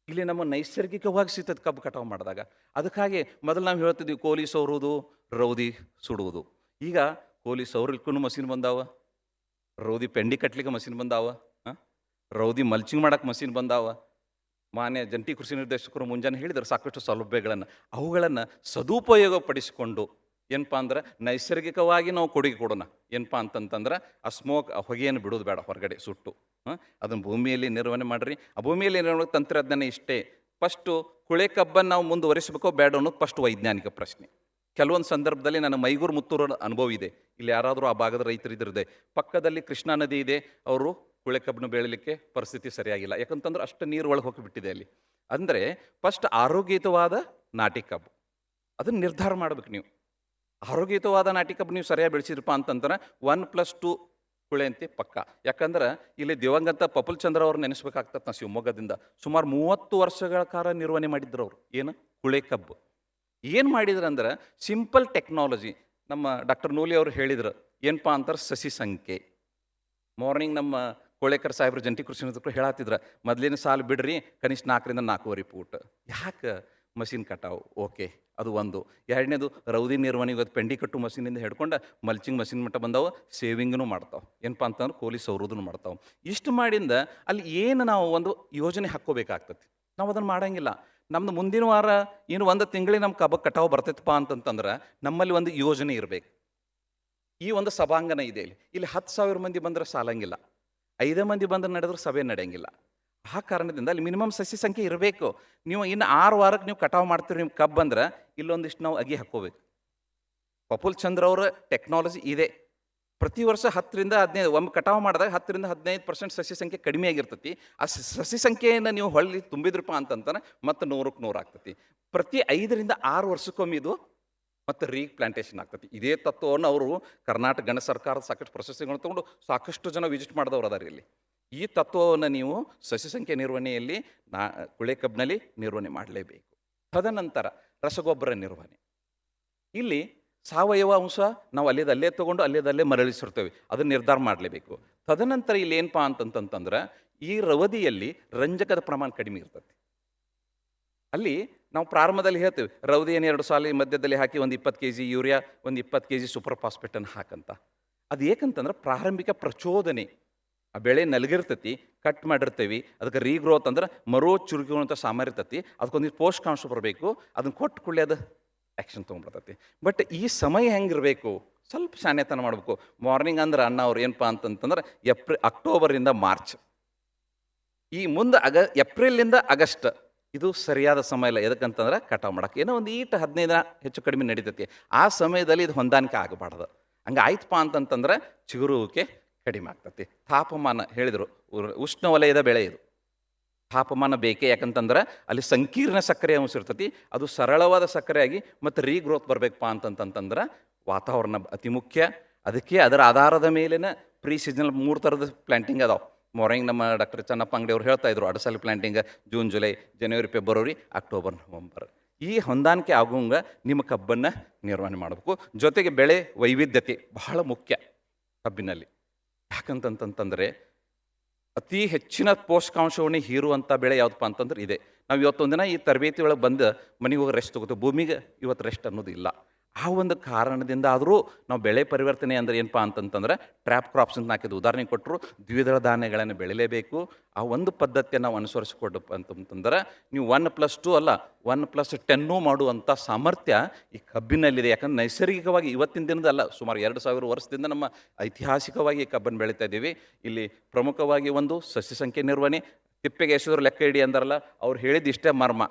ಇಲ್ಲಿ ನಮ್ಮ ನೈಸರ್ಗಿಕವಾಗಿ ಸಿಗ್ತದೆ ಕಬ್ಬು ಕಟಾವು ಮಾಡಿದಾಗ. ಅದಕ್ಕಾಗಿ ಮೊದಲು ನಾವು ಹೇಳ್ತಿದ್ವಿ ಕೋಲಿ ಸೌರುವುದು, ರೌದಿ ಸುಡುವುದು. ಈಗ ಕೋಲಿ ಸೌರ್ಲಿಕ್ಕೂ ಮಷಿನ್ ಬಂದಾವ, ರೌದಿ ಪೆಂಡಿ ಕಟ್ಲಿಕ್ಕೆ ಮಷಿನ್ ಬಂದಾವ, ರೌದಿ ಮಲ್ಚಿಂಗ್ ಮಾಡಕ್ಕೆ ಮಷಿನ್ ಬಂದಾವ. ಮಾನ್ಯ ಜಂಟಿ ಕೃಷಿ ನಿರ್ದೇಶಕರು ಮುಂಜಾನೆ ಹೇಳಿದರು ಸಾಕಷ್ಟು ಸೌಲಭ್ಯಗಳನ್ನು. ಅವುಗಳನ್ನು ಸದುಪಯೋಗ ಪಡಿಸಿಕೊಂಡು ಏನಪ್ಪ ಅಂದ್ರೆ ನೈಸರ್ಗಿಕವಾಗಿ ನಾವು ಕೊಡುಗೆ ಕೊಡೋಣ. ಏನಪ್ಪ ಅಂತಂತಂದ್ರೆ ಆ ಸ್ಮೋಕ್ ಆ ಹೊಗೆಯನ್ನು ಬಿಡೋದು ಬೇಡ ಹೊರಗಡೆ ಸುಟ್ಟು. ಅದನ್ನು ಭೂಮಿಯಲ್ಲಿ ನಿರ್ವಹಣೆ ಮಾಡಿರಿ. ಆ ಭೂಮಿಯಲ್ಲಿ ನಿರ್ವಹಣೆ ತಂತ್ರಜ್ಞಾನ ಇಷ್ಟೇ. ಫಸ್ಟು ಕುಳೆ ಕಬ್ಬನ್ನು ನಾವು ಮುಂದುವರಿಸಬೇಕೋ ಬೇಡ ಅನ್ನೋದು ಫಸ್ಟ್ ವೈಜ್ಞಾನಿಕ ಪ್ರಶ್ನೆ. ಕೆಲವೊಂದು ಸಂದರ್ಭದಲ್ಲಿ ನನ್ನ ಮೈಗೂರು ಮುತ್ತೂರು ಅನುಭವ ಇದೆ. ಇಲ್ಲಿ ಯಾರಾದರೂ ಆ ಭಾಗದ ರೈತರಿದ್ದಿರದೆ, ಪಕ್ಕದಲ್ಲಿ ಕೃಷ್ಣಾ ನದಿ ಇದೆ, ಅವರು ಕುಳೆ ಕಬ್ಬನ್ನು ಬೆಳೀಲಿಕ್ಕೆ ಪರಿಸ್ಥಿತಿ ಸರಿಯಾಗಿಲ್ಲ. ಯಾಕಂತಂದ್ರೆ ಅಷ್ಟು ನೀರು ಒಳಗೆ ಹೋಗಿಬಿಟ್ಟಿದೆ ಅಲ್ಲಿ. ಅಂದರೆ ಫಸ್ಟ್ ಆರೋಗ್ಯಯುತವಾದ ನಾಟಿ ಕಬ್ಬು ಅದನ್ನು ನಿರ್ಧಾರ ಮಾಡ್ಬೇಕು ನೀವು. ಆರೋಗ್ಯಯುತವಾದ ನಾಟಿ ಕಬ್ಬು ನೀವು ಸರಿಯಾಗಿ ಬೆಳೆಸಿದ್ರಪ್ಪ ಅಂತಂದ್ರೆ 1+2 ಕುಳೆ ಅಂತೆ ಪಕ್ಕ. ಯಾಕಂದ್ರೆ ಇಲ್ಲಿ ದಿವಂಗತ ಪಪುಲ್ ಚಂದ್ರ ಅವ್ರು ನೆನೆಸ್ಬೇಕಾಗ್ತದೆ. ನಾವು ಶಿವಮೊಗ್ಗದಿಂದ ಸುಮಾರು 30 ವರ್ಷಗಳ ಕಾಲ ನಿರ್ವಹಣೆ ಮಾಡಿದ್ರು ಅವರು. ಏನು ಕುಳೆ ಕಬ್ಬು ಏನು ಮಾಡಿದ್ರಂದ್ರೆ ಸಿಂಪಲ್ ಟೆಕ್ನಾಲಜಿ. ನಮ್ಮ ಡಾಕ್ಟರ್ ನೂಲಿ ಅವರು ಹೇಳಿದ್ರು ಏನಪ್ಪ ಅಂತಾರೆ ಸಸಿ ಸಂಖ್ಯೆ. ಮಾರ್ನಿಂಗ್ ನಮ್ಮ ಕೋಳೇಕರ್ ಸಾಹೇಬ್ರು ಜಂಟಿ ಕೃಷಿ ನಿರ್ದೇಶಕರು ಹೇಳತ್ತಿದ್ರ ಮೊದಲಿನ ಸಾಲು ಬಿಡ್ರಿ ಕನಿಷ್ಠ 4ರಿಂದ 4.5 ಫೂಟ್. ಯಾಕೆ ಮಷಿನ್ ಕಟಾವು ಓಕೆ ಅದು ಒಂದು. ಎರಡನೇದು ರೌದಿ ನಿರ್ವಹಣೆ ಇವತ್ತು ಪೆಂಡಿ ಕಟ್ಟು ಮಷೀನಿಂದ ಹಿಡ್ಕೊಂಡು ಮಲ್ಚಿಂಗ್ ಮಷಿನ್ ಮಟ್ಟ ಬಂದಾವೆ, ಸೇವಿಂಗ್ನು ಮಾಡ್ತಾವೆ. ಏನಪ್ಪ ಅಂತಂದ್ರೆ ಕೋಲಿ ಸೌರೋದನ್ನು ಮಾಡ್ತಾವೆ. ಇಷ್ಟು ಮಾಡಿಂದ ಅಲ್ಲಿ ಏನು ನಾವು ಒಂದು ಯೋಜನೆ ಹಾಕ್ಕೋಬೇಕಾಗ್ತದೆ. ನಾವು ಅದನ್ನು ಮಾಡೋಂಗಿಲ್ಲ. ನಮ್ದು ಮುಂದಿನ ವಾರ ಏನು 1 ತಿಂಗಳಿಗೆ ನಮ್ಮ ಕಬ್ಬು ಕಟಾವು ಬರ್ತೈತಪ್ಪ ಅಂತಂತಂದ್ರೆ ನಮ್ಮಲ್ಲಿ ಒಂದು ಯೋಜನೆ ಇರಬೇಕು. ಈ ಒಂದು ಸಭಾಂಗಣ ಇದೆ ಇಲ್ಲಿ 10,000 ಮಂದಿ ಬಂದರೆ ಸಾಲಂಗಿಲ್ಲ, 5 ಮಂದಿ ಬಂದ್ರೆ ನಡೆದ್ರೆ ಸಭೆ ನಡೆಯಂಗಿಲ್ಲ. ಆ ಕಾರಣದಿಂದ ಅಲ್ಲಿ ಮಿನಿಮಮ್ ಸಸಿ ಸಂಖ್ಯೆ ಇರಬೇಕು. ನೀವು ಇನ್ನು 6 ವಾರಕ್ಕೆ ನೀವು ಕಟಾವು ಮಾಡ್ತೀರಿ ನಿಮ್ಮ ಕಬ್ಬು ಅಂದ್ರೆ ಇಲ್ಲೊಂದಿಷ್ಟು ನಾವು ಅಗಿ ಹಾಕ್ಕೋಬೇಕು. ಪಪುಲ್ ಚಂದ್ರ ಅವರ ಟೆಕ್ನಾಲಜಿ ಇದೆ. ಪ್ರತಿ ವರ್ಷ 10ರಿಂದ 15 ಒಮ್ಮೆ ಕಟಾವು ಮಾಡಿದಾಗ 10ರಿಂದ 15% ಸಸಿ ಸಂಖ್ಯೆ ಕಡಿಮೆ ಆಗಿರ್ತೈತಿ. ಆ ಸಸಿ ಸಂಖ್ಯೆಯನ್ನು ನೀವು ಹೊಳ್ಳಿ ತುಂಬಿದ್ರಪ್ಪ ಅಂತಂತಾನೆ ಮತ್ತೆ 100ಕ್ಕೆ 100 ಆಗ್ತೈತಿ. ಪ್ರತಿ 5ರಿಂದ 6 ವರ್ಷಕ್ಕೊಮ್ಮೆ ಇದು ಮತ್ತು ರೀಪ್ಲಾಂಟೇಷನ್ ಆಗ್ತೈತಿ. ಇದೇ ತತ್ವವನ್ನು ಅವರು ಕರ್ನಾಟಕ ಗಣ ಸರ್ಕಾರದ ಸಾಕಷ್ಟು ಪ್ರಶಸ್ತಿಗಳನ್ನು ತೊಗೊಂಡು ಸಾಕಷ್ಟು ಜನ ವಿಸಿಟ್ ಮಾಡಿದವರು ಅದಾರ ಇಲ್ಲಿ. ಈ ತತ್ವವನ್ನು ನೀವು ಸಸಿ ಸಂಖ್ಯೆ ನಿರ್ವಹಣೆಯಲ್ಲಿ ಕುಳೆ ಕಬ್ಬಿನಲ್ಲಿ ನಿರ್ವಹಣೆ ಮಾಡಲೇಬೇಕು. ತದನಂತರ ರಸಗೊಬ್ಬರ ನಿರ್ವಹಣೆ. ಇಲ್ಲಿ ಸಾವಯವ ಅಂಶ ನಾವು ಅಲ್ಲೇ ತೊಗೊಂಡು ಅಲ್ಲೇ ಮರಳಿಸಿರ್ತೇವೆ, ಅದನ್ನು ನಿರ್ಧಾರ ಮಾಡಲೇಬೇಕು. ತದನಂತರ ಇಲ್ಲಿ ಏನಪ್ಪಾ ಅಂತಂತಂದ್ರೆ ಈ ರವದಿಯಲ್ಲಿ ರಂಜಕದ ಪ್ರಮಾಣ ಕಡಿಮೆ ಇರ್ತದೆ. ಅಲ್ಲಿ ನಾವು ಪ್ರಾರಂಭದಲ್ಲಿ ಹೇಳ್ತೇವೆ ರವದಿ ಏನು 2 ಸಾಲ ಮಧ್ಯದಲ್ಲಿ ಹಾಕಿ ಒಂದು 20 kg ಯೂರಿಯಾ, ಒಂದು 20 kg ಸೂಪರ್ ಫಾಸ್ಫೇಟನ್ನು ಹಾಕಂತ. ಅದು ಏಕಂತಂದ್ರೆ ಪ್ರಾರಂಭಿಕ ಪ್ರಚೋದನೆ. ಆ ಬೆಳೆ ನಲಗಿರ್ತೈತಿ, ಕಟ್ ಮಾಡಿರ್ತೇವೆ, ಅದಕ್ಕೆ ರೀಗ್ರೋತ್ ಅಂದ್ರೆ ಮರೋ ಚುರುಕುವಂಥ ಸಾಮರ್ಥ್ಯ ಇರ್ತೈತಿ. ಅದಕ್ಕೊಂದಿಷ್ಟು ಪೋಷಕಾಂಶ ಬರಬೇಕು, ಅದನ್ನು ಕೊಟ್ಟು ಕೂಡಲೇ ಅದು ಆ್ಯಕ್ಷನ್ ತೊಗೊಂಡ್ಬರ್ತೈತಿ. ಬಟ್ ಈ ಸಮಯ ಹೆಂಗಿರಬೇಕು, ಸ್ವಲ್ಪ ಶಾನ್ಯತನ ಮಾಡಬೇಕು. ಮಾರ್ನಿಂಗ್ ಅಂದ್ರೆ ಅಣ್ಣ ಅವ್ರು ಏನಪ್ಪ ಅಂತಂತಂದ್ರೆ ಅಕ್ಟೋಬರಿಂದ ಮಾರ್ಚ್, ಈ ಮುಂದೆ ಏಪ್ರಿಲಿಂದ ಆಗಸ್ಟ್ ಇದು ಸರಿಯಾದ ಸಮಯ ಇಲ್ಲ. ಎದಕ್ಕಂತಂದ್ರೆ ಕಟಾವು ಮಾಡೋಕೆ ಏನೋ ಒಂದು 15 ದಿನ ಹೆಚ್ಚು ಕಡಿಮೆ ನಡೀತೈತಿ. ಆ ಸಮಯದಲ್ಲಿ ಇದು ಹೊಂದಾಣಿಕೆ ಆಗಬಾರ್ದು. ಹಂಗೆ ಆಯ್ತಪ್ಪ ಅಂತಂತಂದ್ರೆ ಚಿಗುರುವಿಕೆ ಕಡಿಮೆ ಆಗ್ತೈತಿ. ತಾಪಮಾನ ಹೇಳಿದರು, ಉಷ್ಣವಲಯದ ಬೆಳೆ ಇದು. ತಾಪಮಾನ ಬೇಕೇ, ಯಾಕಂತಂದ್ರೆ ಅಲ್ಲಿ ಸಂಕೀರ್ಣ ಸಕ್ಕರೆ ಅಂಶ ಇರ್ತೈತಿ. ಅದು ಸರಳವಾದ ಸಕ್ಕರೆಯಾಗಿ ಮತ್ತು ರೀಗ್ರೋತ್ ಬರಬೇಕಪ್ಪ ಅಂತಂತಂದ್ರೆ ವಾತಾವರಣ ಅತಿ ಮುಖ್ಯ. ಅದಕ್ಕೆ ಅದರ ಆಧಾರದ ಮೇಲಿನ ಪ್ರೀ ಸೀಸನಲ್ 3 ಥರದ ಪ್ಲ್ಯಾಂಟಿಂಗ್ ಅದಾವೆ. ಮಾರ್ನಿಂಗ್ ನಮ್ಮ ಡಾಕ್ಟರ್ ಚನ್ನಪ್ಪ ಅಂಗಡಿ ಅವ್ರು ಹೇಳ್ತಾ ಇದ್ರು ಅಡಸಲಿ planting June July January February October November. ಈ ಹೊಂದಾಣಿಕೆ ಆಗುವಂಗ ನಿಮ್ಮ ಕಬ್ಬನ್ನು ನಿರ್ವಹಣೆ ಮಾಡಬೇಕು. ಜೊತೆಗೆ ಬೆಳೆ ವೈವಿಧ್ಯತೆ ಬಹಳ ಮುಖ್ಯ ಕಬ್ಬಿನಲ್ಲಿ. ಯಾಕಂತಂತಂದರೆ ಅತಿ ಹೆಚ್ಚಿನ ಪೋಷಕಾಂಶವನ್ನು ಹೀರುವಂಥ ಬೆಳೆ ಯಾವುದಪ್ಪ ಅಂತಂದ್ರೆ ಇದೆ. ನಾವು ಇವತ್ತೊಂದಿನ ಈ ತರಬೇತಿ ಒಳಗೆ ಬಂದು ಮನೆಗೆ ಹೋಗಿ ರೆಸ್ಟ್ ತೊಗೋತೀವಿ. ಭೂಮಿಗೆ ಇವತ್ತು ರೆಸ್ಟ್ ಅನ್ನೋದು ಇಲ್ಲ. ಆ ಒಂದು ಕಾರಣದಿಂದ ಆದರೂ ನಾವು ಬೆಳೆ ಪರಿವರ್ತನೆ ಅಂದರೆ ಏನಪ್ಪ ಅಂತಂತಂದ್ರೆ ಟ್ರ್ಯಾಪ್ ಕ್ರಾಪ್ಸ್ ಅಂತ ಹಾಕಿದ್ದು ಉದಾಹರಣೆ ಕೊಟ್ಟರು. ದ್ವಿದಳ ಧಾನ್ಯಗಳನ್ನು ಬೆಳಿಲೇಬೇಕು. ಆ ಒಂದು ಪದ್ಧತಿಯನ್ನು ನಾವು ಅನುಸರಿಸಿಕೊಡಪ್ಪ ಅಂತಂತಂದ್ರೆ ನೀವು 1+2 ಅಲ್ಲ 1+10 ಮಾಡುವಂಥ ಸಾಮರ್ಥ್ಯ ಈ ಕಬ್ಬಿನಲ್ಲಿದೆ. ಯಾಕಂದ್ರೆ ನೈಸರ್ಗಿಕವಾಗಿ ಇವತ್ತಿನ ದಿನದಲ್ಲ, ಸುಮಾರು 2000 ವರ್ಷದಿಂದ ನಮ್ಮ ಐತಿಹಾಸಿಕವಾಗಿ ಈ ಕಬ್ಬನ್ನು ಬೆಳೀತಾ ಇದ್ದೀವಿ. ಇಲ್ಲಿ ಪ್ರಮುಖವಾಗಿ ಒಂದು ಸಸ್ಯ ಸಂಖ್ಯೆ ನಿರ್ವಹಣೆ, ತಿಪ್ಪೆಗೆ ಎಸೆದ್ರು ಲೆಕ್ಕ ಇಡಿ ಅಂದಾರಲ್ಲ, ಅವ್ರು ಹೇಳಿದ್ದು ಇಷ್ಟೇ ಮರ್ಮ.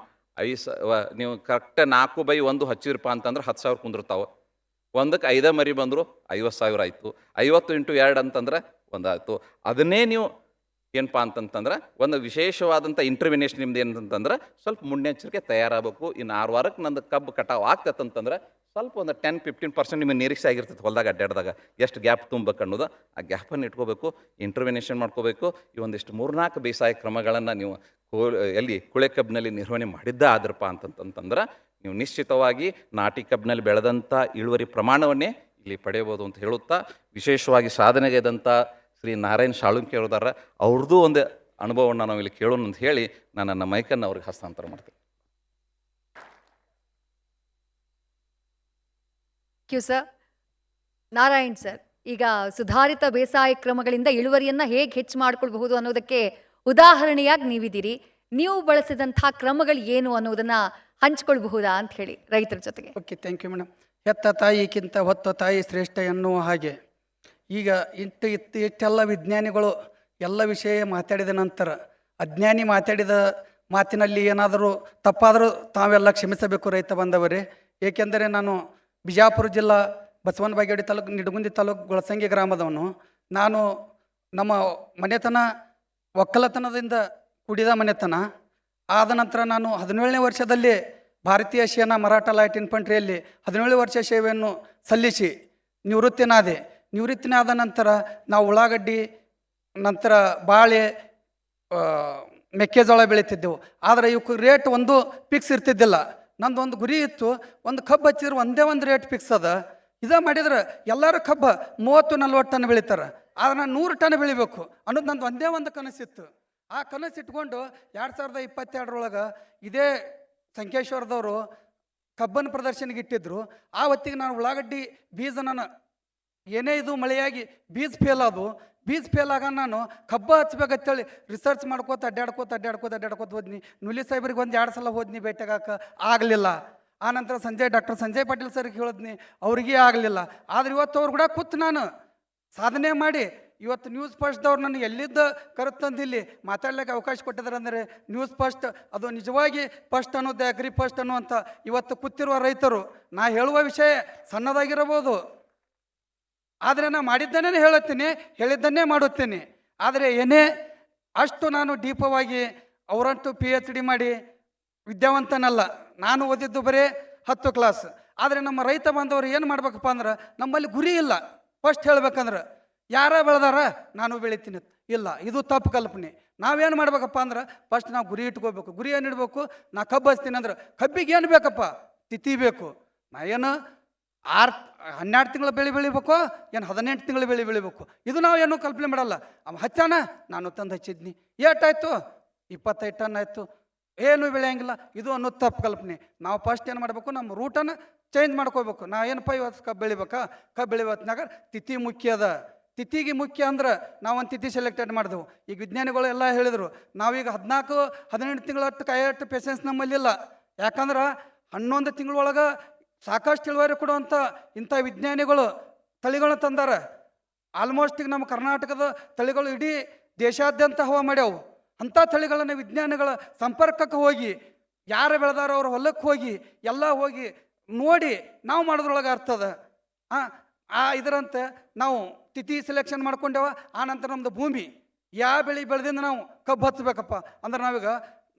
ನೀವು ಕರೆಕ್ಟ್ 4/1 ಹಚ್ಚಿರಪ್ಪ ಅಂತಂದ್ರೆ 10,000 ಕುಂದಿರ್ತಾವೆ. ಒಂದಕ್ಕೆ 5 ಮರಿ ಬಂದರು 50,000 ಆಯಿತು. 50 × 2 ಅಂತಂದ್ರೆ ಒಂದಾಯಿತು. ಅದನ್ನೇ ನೀವು ಏನಪ್ಪ ಅಂತಂತಂದ್ರೆ ಒಂದು ವಿಶೇಷವಾದಂಥ ಇಂಟರ್ವಿನೇಷನ್ ನಿಮ್ದು ಏನಂತಂದ್ರೆ ಸ್ವಲ್ಪ ಮುನ್ನೆಚ್ಚರಿಕೆ ತಯಾರಾಗಬೇಕು. ಇನ್ನು 6 ವಾರಕ್ಕೆ ನಂದು ಕಬ್ಬು ಕಟಾವು ಆಗ್ತೈತಂತಂದ್ರೆ ಸ್ವಲ್ಪ ಒಂದು 10-15% ನಿಮಗೆ ನಿರೀಕ್ಷೆ ಆಗಿರ್ತೈತೆ ಹೊಲದಾಗ ಅಡ್ಡಾಡಿದಾಗ ಎಷ್ಟು ಗ್ಯಾಪ್ ತುಂಬಬೇಕು ಅನ್ನೋದು. ಆ ಗ್ಯಾಪನ್ನು ಇಟ್ಕೋಬೇಕು, ಇಂಟರ್ವಿನೇಷನ್ ಮಾಡ್ಕೋಬೇಕು. ಈ ಒಂದಿಷ್ಟು 3-4 ಬೇಸಾಯ ಕ್ರಮಗಳನ್ನು ನೀವು ಕುಳೆ ಕಬ್ಬಿನಲ್ಲಿ ನಿರ್ವಹಣೆ ಮಾಡಿದ್ದ ಆದ್ರಪ್ಪ ಅಂತಂತಂದ್ರೆ ನೀವು ನಿಶ್ಚಿತವಾಗಿ ನಾಟಿ ಕಬ್ಬಿನಲ್ಲಿ ಬೆಳೆದಂಥ ಇಳುವರಿ ಪ್ರಮಾಣವನ್ನೇ ಇಲ್ಲಿ ಪಡೆಯಬಹುದು ಅಂತ ಹೇಳುತ್ತಾ, ವಿಶೇಷವಾಗಿ ಸಾಧನೆಗೈದಂಥ ಶ್ರೀ ನಾರಾಯಣ್ ಸಾಳುಂಕೆ ಅವರಿದ್ದಾರೆ, ಅವ್ರದ್ದು ಒಂದು ಅನುಭವವನ್ನು ನಾವು ಇಲ್ಲಿ ಕೇಳೋಣ ಅಂತ ಹೇಳಿ ನಾನು ನನ್ನ ಮೈಕನ್ನು ಅವ್ರಿಗೆ ಹಸ್ತಾಂತರ ಮಾಡ್ತೀನಿ. ಸರ್ ನಾರಾಯಣ್ ಸರ್, ಈಗ ಸುಧಾರಿತ ಬೇಸಾಯ ಕ್ರಮಗಳಿಂದ ಇಳುವರಿಯನ್ನ ಹೇಗೆ ಹೆಚ್ಚು ಮಾಡ್ಕೊಳ್ಬಹುದು ಅನ್ನೋದಕ್ಕೆ ಉದಾಹರಣೆಯಾಗಿ ನೀವಿದ್ದೀರಿ. ನೀವು ಬಳಸಿದಂಥ ಕ್ರಮಗಳು ಏನು ಅನ್ನೋದನ್ನ ಹಂಚ್ಕೊಳ್ಬಹುದಾ ಅಂತ ಹೇಳಿ ರೈತರ ಜೊತೆಗೆ. Okay, thank you madam. ಹೆತ್ತ ತಾಯಿಗಿಂತ ಹೊತ್ತ ತಾಯಿ ಶ್ರೇಷ್ಠ ಎನ್ನುವ ಹಾಗೆ ಈಗ ಇಷ್ಟೆಲ್ಲ ವಿಜ್ಞಾನಿಗಳು ಎಲ್ಲ ವಿಷಯ ಮಾತಾಡಿದ ನಂತರ ಅಜ್ಞಾನಿ ಮಾತಾಡಿದ ಮಾತಿನಲ್ಲಿ ಏನಾದರೂ ತಪ್ಪಾದರೂ ತಾವೆಲ್ಲ ಕ್ಷಮಿಸಬೇಕು ರೈತ ಬಾಂಧವರೇ. ಏಕೆಂದರೆ ನಾನು ಬಿಜಾಪುರ ಜಿಲ್ಲಾ ಬಸವನ ಬಾಗೇವಾಡಿ ತಾಲೂಕು ನಿಡಗುಂದಿ ತಾಲೂಕು ಗೊಳಸಂಗಿ ಗ್ರಾಮದವನು. ನಾನು ನಮ್ಮ ಮನೆತನ ಒಕ್ಕಲತನದಿಂದ ಕೂಡಿದ ಮನೆತನ. ಆದ ನಂತರ ನಾನು 17ನೇ ವರ್ಷದಲ್ಲಿ ಭಾರತೀಯ ಸೇನಾ ಮರಾಠ ಲೈಟ್ ಇನ್ಫಂಟ್ರಿಯಲ್ಲಿ 17 ವರ್ಷ ಸೇವೆಯನ್ನು ಸಲ್ಲಿಸಿ ನಿವೃತ್ತಿನಾದೆ. ನಿವೃತ್ತಿನಾದ ನಂತರ ನಾವು ಉಳ್ಳಾಗಡ್ಡಿ, ನಂತರ ಬಾಳೆ, ಮೆಕ್ಕೆಜೋಳ ಬೆಳೀತಿದ್ದೆವು. ಆದರೆ ಇವಕ್ಕೆ ರೇಟ್ ಒಂದು ಫಿಕ್ಸ್ ಇರ್ತಿದ್ದಿಲ್ಲ. ನಂದು ಒಂದು ಗುರಿ ಇತ್ತು, ಒಂದು ಕಬ್ಬು ಹಚ್ಚಿದ್ರೆ ಒಂದೇ ಒಂದು ರೇಟ್ ಫಿಕ್ಸ್ ಅದ. ಇದೇ ಮಾಡಿದ್ರೆ ಎಲ್ಲರೂ ಕಬ್ಬು 30-40 ಟನ್ ಬೆಳೀತಾರೆ. ಆದರೆ ನಾನು 100 ಟನ್ ಬೆಳಿಬೇಕು ಅನ್ನೋದು ನಂದು ಒಂದೇ ಒಂದು ಕನಸಿತ್ತು. ಆ ಕನಸು ಇಟ್ಕೊಂಡು 2022 ಇದೇ ಸಂಕೇಶ್ವರದವರು ಕಬ್ಬನ್ನು ಪ್ರದರ್ಶನಕ್ಕೆ ಇಟ್ಟಿದ್ರು. ಆ ಹೊತ್ತಿಗೆ ನಾನು ಉಳ್ಳಾಗಡ್ಡಿ ಬೀಜ ಏನೇ ಇದು ಮಳೆಯಾಗಿ ಬೀಜ ಫೇಲ್ ಆಗ ನಾನು ಕಬ್ಬು ಹಚ್ಬೇಕಂತೇಳಿ ರಿಸರ್ಚ್ ಮಾಡ್ಕೋತ ಅಡ್ಡಾಡ್ಕೋತ ಹೋದ್ನಿ. ನುಲಿ ಸಾಹೇಬ್ರಿಗೆ 1-2 ಸಲ ಹೋದ್ನಿ ಭೇಟಿಯಾಗಕ್ಕೆ, ಆಗಲಿಲ್ಲ. ಆನಂತರ ಡಾಕ್ಟರ್ ಸಂಜಯ್ ಪಾಟೀಲ್ ಸರ್ಗೆ ಹೇಳಿದ್ನಿ, ಅವ್ರಿಗೆ ಆಗಲಿಲ್ಲ. ಆದರೆ ಇವತ್ತು ಅವ್ರು ಕೂಡ ಕೂತು ನಾನು ಸಾಧನೆ ಮಾಡಿ ಇವತ್ತು ನ್ಯೂಸ್ ಫಸ್ಟ್ದವ್ರು ನನಗೆ ಎಲ್ಲಿದ್ದ ಕರೆತಂದಿಲ್ಲಿ ಮಾತಾಡ್ಲಿಕ್ಕೆ ಅವಕಾಶ ಕೊಟ್ಟಿದ್ದಾರೆ. ಅಂದರೆ ನ್ಯೂಸ್ ಫಸ್ಟ್ ಅದು ನಿಜವಾಗಿ ಫಸ್ಟ್ ಅನ್ನೋದು ಅಗ್ರಿ ಫಸ್ಟ್ ಅನ್ನುವಂಥ ಇವತ್ತು ಕೂತಿರುವ ರೈತರು. ನಾ ಹೇಳುವ ವಿಷಯ ಸಣ್ಣದಾಗಿರಬಹುದು, ಆದರೆ ನಾನು ಮಾಡಿದ್ದನ್ನೇ ಹೇಳುತ್ತೀನಿ, ಹೇಳಿದ್ದನ್ನೇ ಮಾಡುತ್ತೇನೆ. ಆದರೆ ಏನೇ ಅಷ್ಟು ನಾನು ಡೀಪವಾಗಿ ಅವರಂತೂ PhD ಮಾಡಿ ವಿದ್ಯಾವಂತನಲ್ಲ. ನಾನು ಓದಿದ್ದು ಬರೀ 10 ಕ್ಲಾಸ್. ಆದರೆ ನಮ್ಮ ರೈತ ಬಾಂಧವರು ಏನು ಮಾಡ್ಬೇಕಪ್ಪ ಅಂದ್ರೆ, ನಮ್ಮಲ್ಲಿ ಗುರಿ ಇಲ್ಲ. ಫಸ್ಟ್ ಹೇಳ್ಬೇಕಂದ್ರೆ ಯಾರ ಬೆಳೆದಾರ ನಾನು ಬೆಳಿತೀನಿ ಇಲ್ಲ, ಇದು ತಪ್ಪು ಕಲ್ಪನೆ. ನಾವೇನು ಮಾಡ್ಬೇಕಪ್ಪ ಅಂದ್ರೆ ಫಸ್ಟ್ ನಾವು ಗುರಿ ಇಟ್ಕೋಬೇಕು. ಗುರಿ ಏನು ಇಡಬೇಕು? ನಾ ಕಬ್ಬು ಹಚ್ತೀನಿ ಅಂದ್ರೆ ಕಬ್ಬಿಗೆ ಏನು ಬೇಕಪ್ಪ? ತಿಥಿ ಬೇಕು. ನಾ ಏನು 12 ತಿಂಗಳ ಬೆಳಿಬೇಕು, ಏನು 18 ತಿಂಗಳ ಬೆಳಿಬೇಕು, ಇದು ನಾವು ಏನು ಕಲ್ಪನೆ ಮಾಡಲ್ಲ. ಅವ ಹಚ್ಚಾನ, ನಾನು ತಂದು ಹಚ್ಚಿದ್ನಿ, ಏಟಾಯ್ತು 25 ಟನ್ ಆಯಿತು, ಏನು ಬೆಳೆಯಂಗಿಲ್ಲ, ಇದು ಅನ್ನೋದು ತಪ್ಪು ಕಲ್ಪನೆ. ನಾವು ಫಸ್ಟ್ ಏನು ಮಾಡಬೇಕು? ನಮ್ಮ ರೂಟನ್ನು ಚೇಂಜ್ ಮಾಡ್ಕೋಬೇಕು. ನಾ ಏನಪ್ಪ ಇವತ್ತು ಕಬ್ಬು ಬೆಳಿಬೇಕಾ? ಕಬ್ಬು ಬೆಳಿವತ್ನಾಗ ತಿಥಿ ಮುಖ್ಯ ಅದ. ತಿಥಿಗೆ ಮುಖ್ಯ ಅಂದ್ರೆ ನಾವೊಂದು ತಿಥಿ ಸೆಲೆಕ್ಟೆಡ್ ಮಾಡಿದೆವು. ಈಗ ವಿಜ್ಞಾನಿಗಳು ಎಲ್ಲ ಹೇಳಿದರು, ನಾವೀಗ 14-18 ತಿಂಗಳಷ್ಟು ಕಾಯಷ್ಟು ಪೇಷನ್ಸ್ ನಮ್ಮಲ್ಲಿಲ್ಲ. ಯಾಕಂದ್ರೆ 11 ತಿಂಗಳೊಳಗೆ ಸಾಕಷ್ಟು ಇಳುವರಿ ಕೊಡುವಂಥ ಇಂಥ ವಿಜ್ಞಾನಿಗಳು ತಳಿಗಳನ್ನ ತಂದಾರ. ಆಲ್ಮೋಸ್ಟ್ ಈಗ ನಮ್ಮ ಕರ್ನಾಟಕದ ತಳಿಗಳು ಇಡೀ ದೇಶಾದ್ಯಂತ ಹವಾ ಮಾಡ್ಯಾವು. ಅಂಥ ತಳಿಗಳನ್ನು ವಿಜ್ಞಾನಿಗಳ ಸಂಪರ್ಕಕ್ಕೆ ಹೋಗಿ ಯಾರು ಬೆಳೆದಾರೋ ಅವ್ರ ಹೊಲಕ್ಕೆ ಹೋಗಿ ಎಲ್ಲ ಹೋಗಿ ನೋಡಿ ನಾವು ಮಾಡೋದ್ರೊಳಗೆ ಅರ್ಥದ. ಇದರಂತೆ ನಾವು ತಿಥಿ ಸೆಲೆಕ್ಷನ್ ಮಾಡ್ಕೊಂಡೇವ. ಆನಂತರ ನಮ್ಮದು ಭೂಮಿ ಯಾವ ಬೆಳೆ ಬೆಳೆದಿಂದ ನಾವು ಕಬ್ಬು ಹಚ್ಚಬೇಕಪ್ಪ ಅಂದ್ರೆ ನಾವೀಗ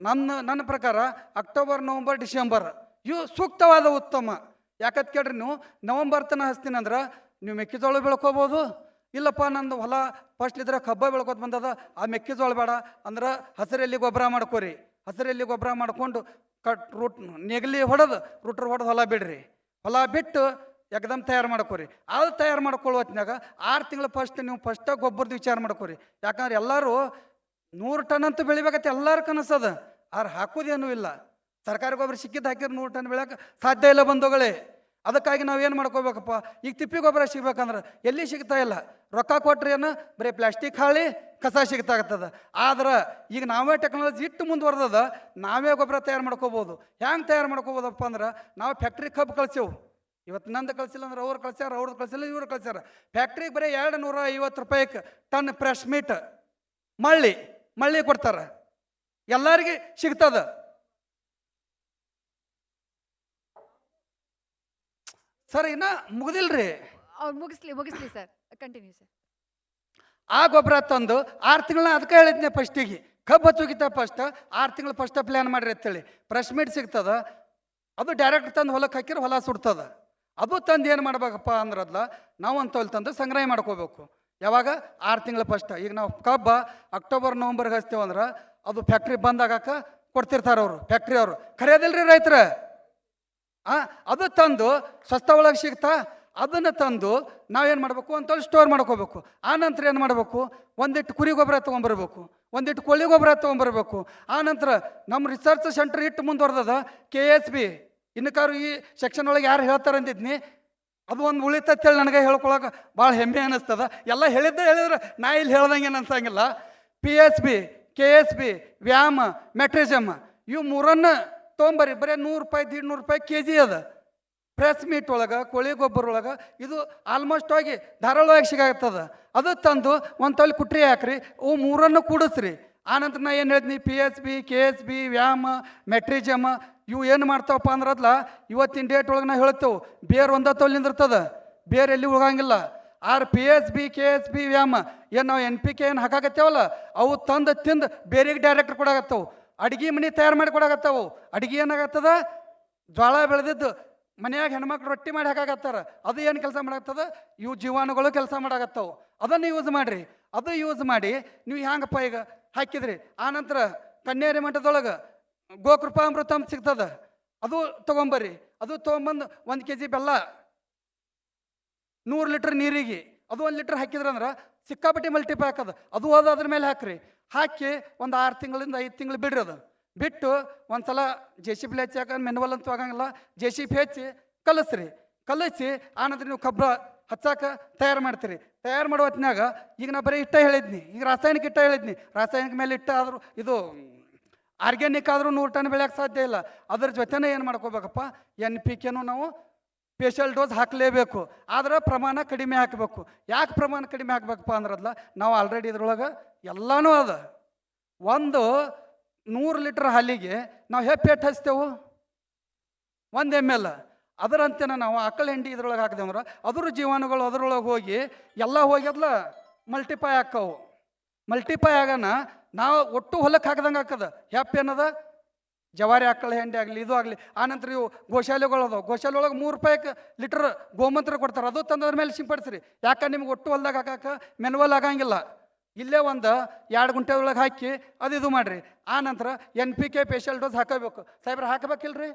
ನನ್ನ ಪ್ರಕಾರ ಅಕ್ಟೋಬರ್, ನವಂಬರ್, ಡಿಸೆಂಬರ್ ಇವು ಸೂಕ್ತವಾದ ಉತ್ತಮ. ಯಾಕಂತ ಕೇಳ್ರಿ, ನೀವು ನವಂಬರ್ ತನಕ ಹಚ್ತೀನಿ ಅಂದ್ರೆ ನೀವು ಮೆಕ್ಕೆಜೋಳ ಬೆಳ್ಕೋಬೋದು. ಇಲ್ಲಪ್ಪ ನಂದು ಹೊಲ ಫಸ್ಟ್ ಇದ್ರೆ ಕಬ್ಬ ಬೆಳ್ಕೊತ ಬಂದದ, ಆ ಮೆಕ್ಕೆಜೋಳ ಬೇಡ ಅಂದ್ರೆ ಹಸಿರಲ್ಲಿ ಗೊಬ್ಬರ ಮಾಡ್ಕೋರಿ. ಹಸಿರಲ್ಲಿ ಗೊಬ್ಬರ ಮಾಡ್ಕೊಂಡು ನೆಗಲಿ ಹೊಡೆದು ರೂಟರ್ ಹೊಡೆದು ಹೊಲ ಬಿಡ್ರಿ. ಹೊಲ ಬಿಟ್ಟು ಎಕ್ದಮ್ ತಯಾರು ಮಾಡ್ಕೋರಿ. ಅದು ತಯಾರು ಮಾಡ್ಕೊಳ್ಳೋ ಹೊತ್ತಿನಾಗ 6 ತಿಂಗಳು ನೀವು ಫಸ್ಟ್ ಗೊಬ್ಬರದ ವಿಚಾರ ಮಾಡ್ಕೋರಿ. ಯಾಕಂದ್ರೆ ಎಲ್ಲರೂ 100 ಟನ್ ಅಂತೂ ಬೆಳಿಬೇಕಂತ ಎಲ್ಲರೂ ಕನಸದ, ಆದ್ರೆ ಹಾಕೋದೇನೂ ಇಲ್ಲ. ಸರ್ಕಾರಿ ಗೊಬ್ಬರ ಸಿಕ್ಕಿದ್ದು ಹಾಕಿದ್ರೆ 100 ಟನ್ ಬೆಳೆಯೋಕೆ ಸಾಧ್ಯ ಇಲ್ಲ ಬಂಧುಗಳೇ. ಅದಕ್ಕಾಗಿ ನಾವೇನು ಮಾಡ್ಕೋಬೇಕಪ್ಪ, ಈಗ ತಿಪ್ಪಿ ಗೊಬ್ಬರ ಸಿಗ್ಬೇಕಂದ್ರೆ ಎಲ್ಲಿ ಸಿಗ್ತಾ ಇಲ್ಲ, ರೊಕ್ಕ ಕೊಟ್ರಿ ಏನು ಬರೀ ಪ್ಲಾಸ್ಟಿಕ್ ಹಾಳಿ ಕಸ ಸಿಗ್ತಾಗತ್ತದ. ಆದ್ರೆ ಈಗ ನಾವೇ ಟೆಕ್ನಾಲಜಿ ಇಟ್ಟು ಮುಂದುವರೆದದ, ನಾವೇ ಗೊಬ್ಬರ ತಯಾರು ಮಾಡ್ಕೋಬೋದು. ಹೆಂಗೆ ತಯಾರು ಮಾಡ್ಕೋಬೋದಪ್ಪ ಅಂದ್ರೆ, ನಾವು ಫ್ಯಾಕ್ಟ್ರಿ ಕಬ್ಬು ಕಳ್ಸೇವು. ಇವತ್ತು ನಂದು ಕಳಿಸಿಲ್ಲ ಅಂದ್ರೆ ಅವ್ರು ಕಳ್ಸ್ಯಾರ, ಅವ್ರದ್ದು ಕಳಿಸಿಲ್ಲ ಇವ್ರು ಕಳ್ಸ್ಯಾರ. ಫ್ಯಾಕ್ಟ್ರಿಗೆ ಬರೀ 250 ರೂಪಾಯಿಗೆ ಟನ್ ಫ್ರೆಶ್ ಮೀಟ್ ಮಳ್ಳಿ ಕೊಡ್ತಾರೆ, ಎಲ್ಲರಿಗೆ ಸಿಗ್ತದ. ಸರ್ ಇನ್ನ ಮುಗ್ದಿಲ್ರಿ, ಅವ್ರು ಮುಗಿಸ್ಲಿ ಸರ್, ಕಂಟಿನ್ಯೂ ಸರ್. ಆ ಗೊಬ್ಬರ ತಂದು 6 ತಿಂಗಳನ್ನ ಅದಕ್ಕೆ ಹೇಳಿದ್ನೆ ಫಸ್ಟಿಗೆ, ಕಬ್ಬು ಹಚ್ಚೋಗಿತ್ತ ಫಸ್ಟ್ 6 ತಿಂಗಳು ಫಸ್ಟ್ ಪ್ಲ್ಯಾನ್ ಮಾಡಿರಿ ಅಂತೇಳಿ. ಫ್ರೆಶ್ ಮೀಟ್ ಸಿಗ್ತದ, ಅದು ಡೈರೆಕ್ಟ್ ತಂದು ಹೊಲಕ್ಕೆ ಹಾಕಿದ್ರೆ ಹೊಲ ಸುಡ್ತದ. ಅದು ತಂದು ಏನು ಮಾಡ್ಬೇಕಪ್ಪ ಅಂದ್ರದ್ಲ ನಾವು ಅಂತಲ್ಲಿ ತಂದು ಸಂಗ್ರಹ ಮಾಡ್ಕೋಬೇಕು. ಯಾವಾಗ 6 ತಿಂಗಳು ಫಸ್ಟ್. ಈಗ ನಾವು ಕಬ್ಬ ಅಕ್ಟೋಬರ್ ನವಂಬರ್ಗೆ ಹಚ್ತೇವೆ ಅಂದ್ರೆ ಅದು ಫ್ಯಾಕ್ಟ್ರಿ ಬಂದಾಗಕ್ಕೆ ಕೊಡ್ತಿರ್ತಾರೆ ಅವರು, ಫ್ಯಾಕ್ಟ್ರಿ ಅವರು. ಖರೆಯದಿಲ್ರಿ ರೈತರ? ಅದು ತಂದು ಸ್ವಸ್ಥ ಒಳಗೆ ಸಿಗ್ತಾ, ಅದನ್ನು ತಂದು ನಾವೇನು ಮಾಡಬೇಕು ಅಂತೇಳಿ ಸ್ಟೋರ್ ಮಾಡ್ಕೋಬೇಕು. ಆನಂತರ ಏನು ಮಾಡಬೇಕು, ಒಂದಿಟ್ಟು ಕುರಿ ಗೊಬ್ಬರ ತೊಗೊಂಬರ್ಬೇಕು, ಒಂದಿಟ್ಟು ಕೋಳಿ ಗೊಬ್ಬರ ತೊಗೊಂಬರ್ಬೇಕು. ಆನಂತರ ನಮ್ಮ ರಿಸರ್ಚ್ ಸೆಂಟರ್ ಇಟ್ಟು ಮುಂದುವರೆದದ KSB. ಇನ್ನಕ್ಕಾರು ಈ ಸೆಕ್ಷನ್ ಒಳಗೆ ಯಾರು ಹೇಳ್ತಾರೆ ಅಂತಿದ್ನಿ, ಅದು ಒಂದು ಉಳಿತತ್ತೇಳಿ ನನಗೆ ಹೇಳ್ಕೊಳಕ್ಕೆ ಭಾಳ ಹೆಮ್ಮೆ ಅನ್ನಿಸ್ತದ. ಎಲ್ಲ ಹೇಳಿದ್ರೆ ನಾ ಇಲ್ಲಿ ಹೇಳ್ದಂಗೆ ಏನು ಅನ್ಸಂಗಿಲ್ಲ. PSB, KSB, ವ್ಯಾಮ್, ಮೆಟ್ರಿಸಮ್ ಇವು ಮೂರನ್ನು ತೊಗೊಂಬರಿ. ಬರೀ 100 ರೂಪಾಯಿ 150 ರೂಪಾಯಿ kg ಅದ. ಫ್ರೆಶ್ ಮೀಟ್ ಒಳಗೆ, ಕೋಳಿ ಗೊಬ್ಬರ ಒಳಗೆ ಇದು ಆಲ್ಮೋಸ್ಟ್ ಆಗಿ ಧಾರಾಳವಾಗಿ ಸಿಗಾಗ್ತದ. ಅದು ತಂದು ಒಂದು ತೊಲೆ ಕುಟ್ರಿ ಹಾಕ್ರಿ, ಅವು ಮೂರನ್ನು ಕೂಡಿಸ್ರಿ. ಆನಂತರ ನಾ ಏನು ಹೇಳಿದ್ನಿ, PSB, KSB, ವ್ಯಾಮ್, ಮೆಟ್ರಿಜಮ್ ಇವು ಏನು ಮಾಡ್ತಾವಪ್ಪ ಅಂದ್ರದ್ಲ ಇವತ್ತಿನ ಡೇಟ್ ಒಳಗೆ ನಾವು ಹೇಳ್ತೇವೆ, ಬೇರೆ ಒಂದ ತೊಲೆ ನಿಂದಿರ್ತದೆ, ಬೇರೆ ಎಲ್ಲಿ ಹೋಗಂಗಿಲ್ಲ. PSB, KSB, ವ್ಯಾಮ್ ಏನು ನಾವು NPK ಏನು ಹಾಕಾಕತ್ತೇವಲ್ಲ, ಅವು ತಂದು ತಿಂದು ಬೇರೆಗೆ ಡೈರೆಕ್ಟ್ ಕೊಡಾಕತ್ತವು. ಅಡುಗೆ ಮನೆ ತಯಾರು ಮಾಡಿ ಕೊಡಾಕತ್ತವು. ಅಡುಗೆ ಏನಾಗತ್ತದ, ಜ್ವಾಳ ಬೆಳೆದಿದ್ದು ಮನ್ಯಾಗ ಹೆಣ್ಮಕ್ಳು ರೊಟ್ಟಿ ಮಾಡಿ ಹಾಕಾಕತ್ತಾರ, ಅದು ಏನು ಕೆಲಸ ಮಾಡಾಕತ್ತದ, ಇವು ಜೀವಾಣುಗಳು ಕೆಲಸ ಮಾಡಾಕತ್ತವು. ಅದನ್ನು ಯೂಸ್ ಮಾಡಿರಿ. ಅದು ಯೂಸ್ ಮಾಡಿ ನೀವು ಹ್ಯಾಂಗಪ್ಪ ಈಗ ಹಾಕಿದ್ರಿ. ಆನಂತರ ಕನ್ಯಾರಿ ಮಠದೊಳಗೆ ಗೋಕೃಪಾಮೃತ ಅಂತ ಸಿಗ್ತದ, ಅದು ತೊಗೊಂಬರ್ರಿ. ಅದು ತೊಗೊಂಬಂದು 1 kg ಬೆಲ್ಲ 100 ಲೀಟ್ರ್ ನೀರಿಗೆ ಅದು 1 ಲೀಟ್ರ್ ಹಾಕಿದ್ರಂದ್ರೆ ಸಿಕ್ಕಾಪಟ್ಟಿ ಮಲ್ಟಿಪ್ಲೈ ಹಾಕದ. ಅದು ಅದ್ರ ಮೇಲೆ ಹಾಕ್ರಿ. ಹಾಕಿ ಒಂದು 6 ತಿಂಗಳಿಂದ 5 ತಿಂಗಳು ಬಿಡ್ರಿ. ಅದು ಬಿಟ್ಟು ಒಂದು ಸಲ JCB ಹೆಚ್ಚಿ ಹಾಕಂದ್ರೆ ಮೆನ್ವಲ್ ಅಂತೂ ಆಗಂಗಿಲ್ಲ, JCB ಹೆಚ್ಚಿ ಕಲಿಸಿ ಆನಂತರ ನೀವು ಕಬ್ಬ ಹಚ್ಚಾಕ ತಯಾರು ಮಾಡ್ತೀರಿ. ತಯಾರು ಮಾಡೋ ಹೊತ್ತಿನಾಗ ಈಗ ನಾ ಬರೀ ಹೇಳಿದ್ನಿ, ಈಗ ರಾಸಾಯನಿಕ ಹೇಳಿದ್ನಿ. ರಾಸಾಯನಿಕ ಮೇಲೆ ಆದರೂ ಇದು ಆರ್ಗ್ಯಾನಿಕ್ ಆದರೂ 100 ಟನ್ ಬೆಳೆಯೋಕ್ಕೆ ಸಾಧ್ಯ ಇಲ್ಲ. ಅದ್ರ ಜೊತೆನೇ ಏನು ಮಾಡ್ಕೋಬೇಕಪ್ಪ, NPKನೂ ನಾವು ಸ್ಪೆಷಲ್ ಡೋಸ್ ಹಾಕಲೇಬೇಕು. ಆದ್ರೆ ಪ್ರಮಾಣ ಕಡಿಮೆ ಹಾಕಬೇಕು. ಯಾಕೆ ಪ್ರಮಾಣ ಕಡಿಮೆ ಹಾಕಬೇಕಪ್ಪ ಅಂದ್ರದ್ಲ ನಾವು ಆಲ್ರೆಡಿ ಇದ್ರೊಳಗೆ ಎಲ್ಲನೂ ಅದ. ಒಂದು 100 ಲೀಟ್ರ್ ಹಾಲಿಗೆ ನಾವು ಹೆಪ್ಪೆಟ್ಟು ಹಚ್ತೇವೆ 1 ml. ಅದರಂತೆನ ನಾವು ಆಕಳ ಹಿಂಡಿ ಇದ್ರೊಳಗೆ ಹಾಕಿದೆ ಅಂದ್ರೆ ಅದ್ರ ಜೀವಾಣುಗಳು ಅದರೊಳಗೆ ಹೋಗಿ ಎಲ್ಲ ಹೋಗ್ಯದ್ಲ ಮಲ್ಟಿಪ್ಲೈ ಹಾಕವು. ಮಲ್ಟಿಪ್ಲೈ ಆಗೋಣ ನಾವು ಒಟ್ಟು ಹೊಲಕ್ಕೆ ಹಾಕಿದಂಗೆ ಹಾಕದ. ಏನದ, ಜವಾರಿ ಆಕಳ ಹೆಂಡಿ ಆಗಲಿ ಇದು ಆಗಲಿ. ಆನಂತರ ಇವು ಗೋಶಾಲೆಗಳು ಅದಾವೆ. ಗೋಶಾಲೆ ಒಳಗೆ 3 ರೂಪಾಯಿಗೆ ಲೀಟ್ರ್ ಗೋಮೂತ್ರ ಕೊಡ್ತಾರೆ, ಅದು ತಂದದ್ರ ಮೇಲೆ ಸಿಂಪಡಿಸ್ರಿ. ಯಾಕೆ ನಿಮ್ಗೆ ಒಟ್ಟು ಹೊಲ್ದಾಗ ಹಾಕಕ್ಕೆ ಮೆನ್ವಲ್ ಆಗಂಗಿಲ್ಲ. ಇಲ್ಲೇ ಒಂದು 2 ಗುಂಟೆ ಒಳಗೆ ಹಾಕಿ ಅದು ಇದು ಮಾಡಿರಿ. ಆನಂತರ NPK ಸ್ಪೆಷಲ್ ಡೋಸ್ ಹಾಕಬೇಕು. ಸಾಹೇಬ್ರ ಹಾಕಬೇಕಿಲ್ರಿ?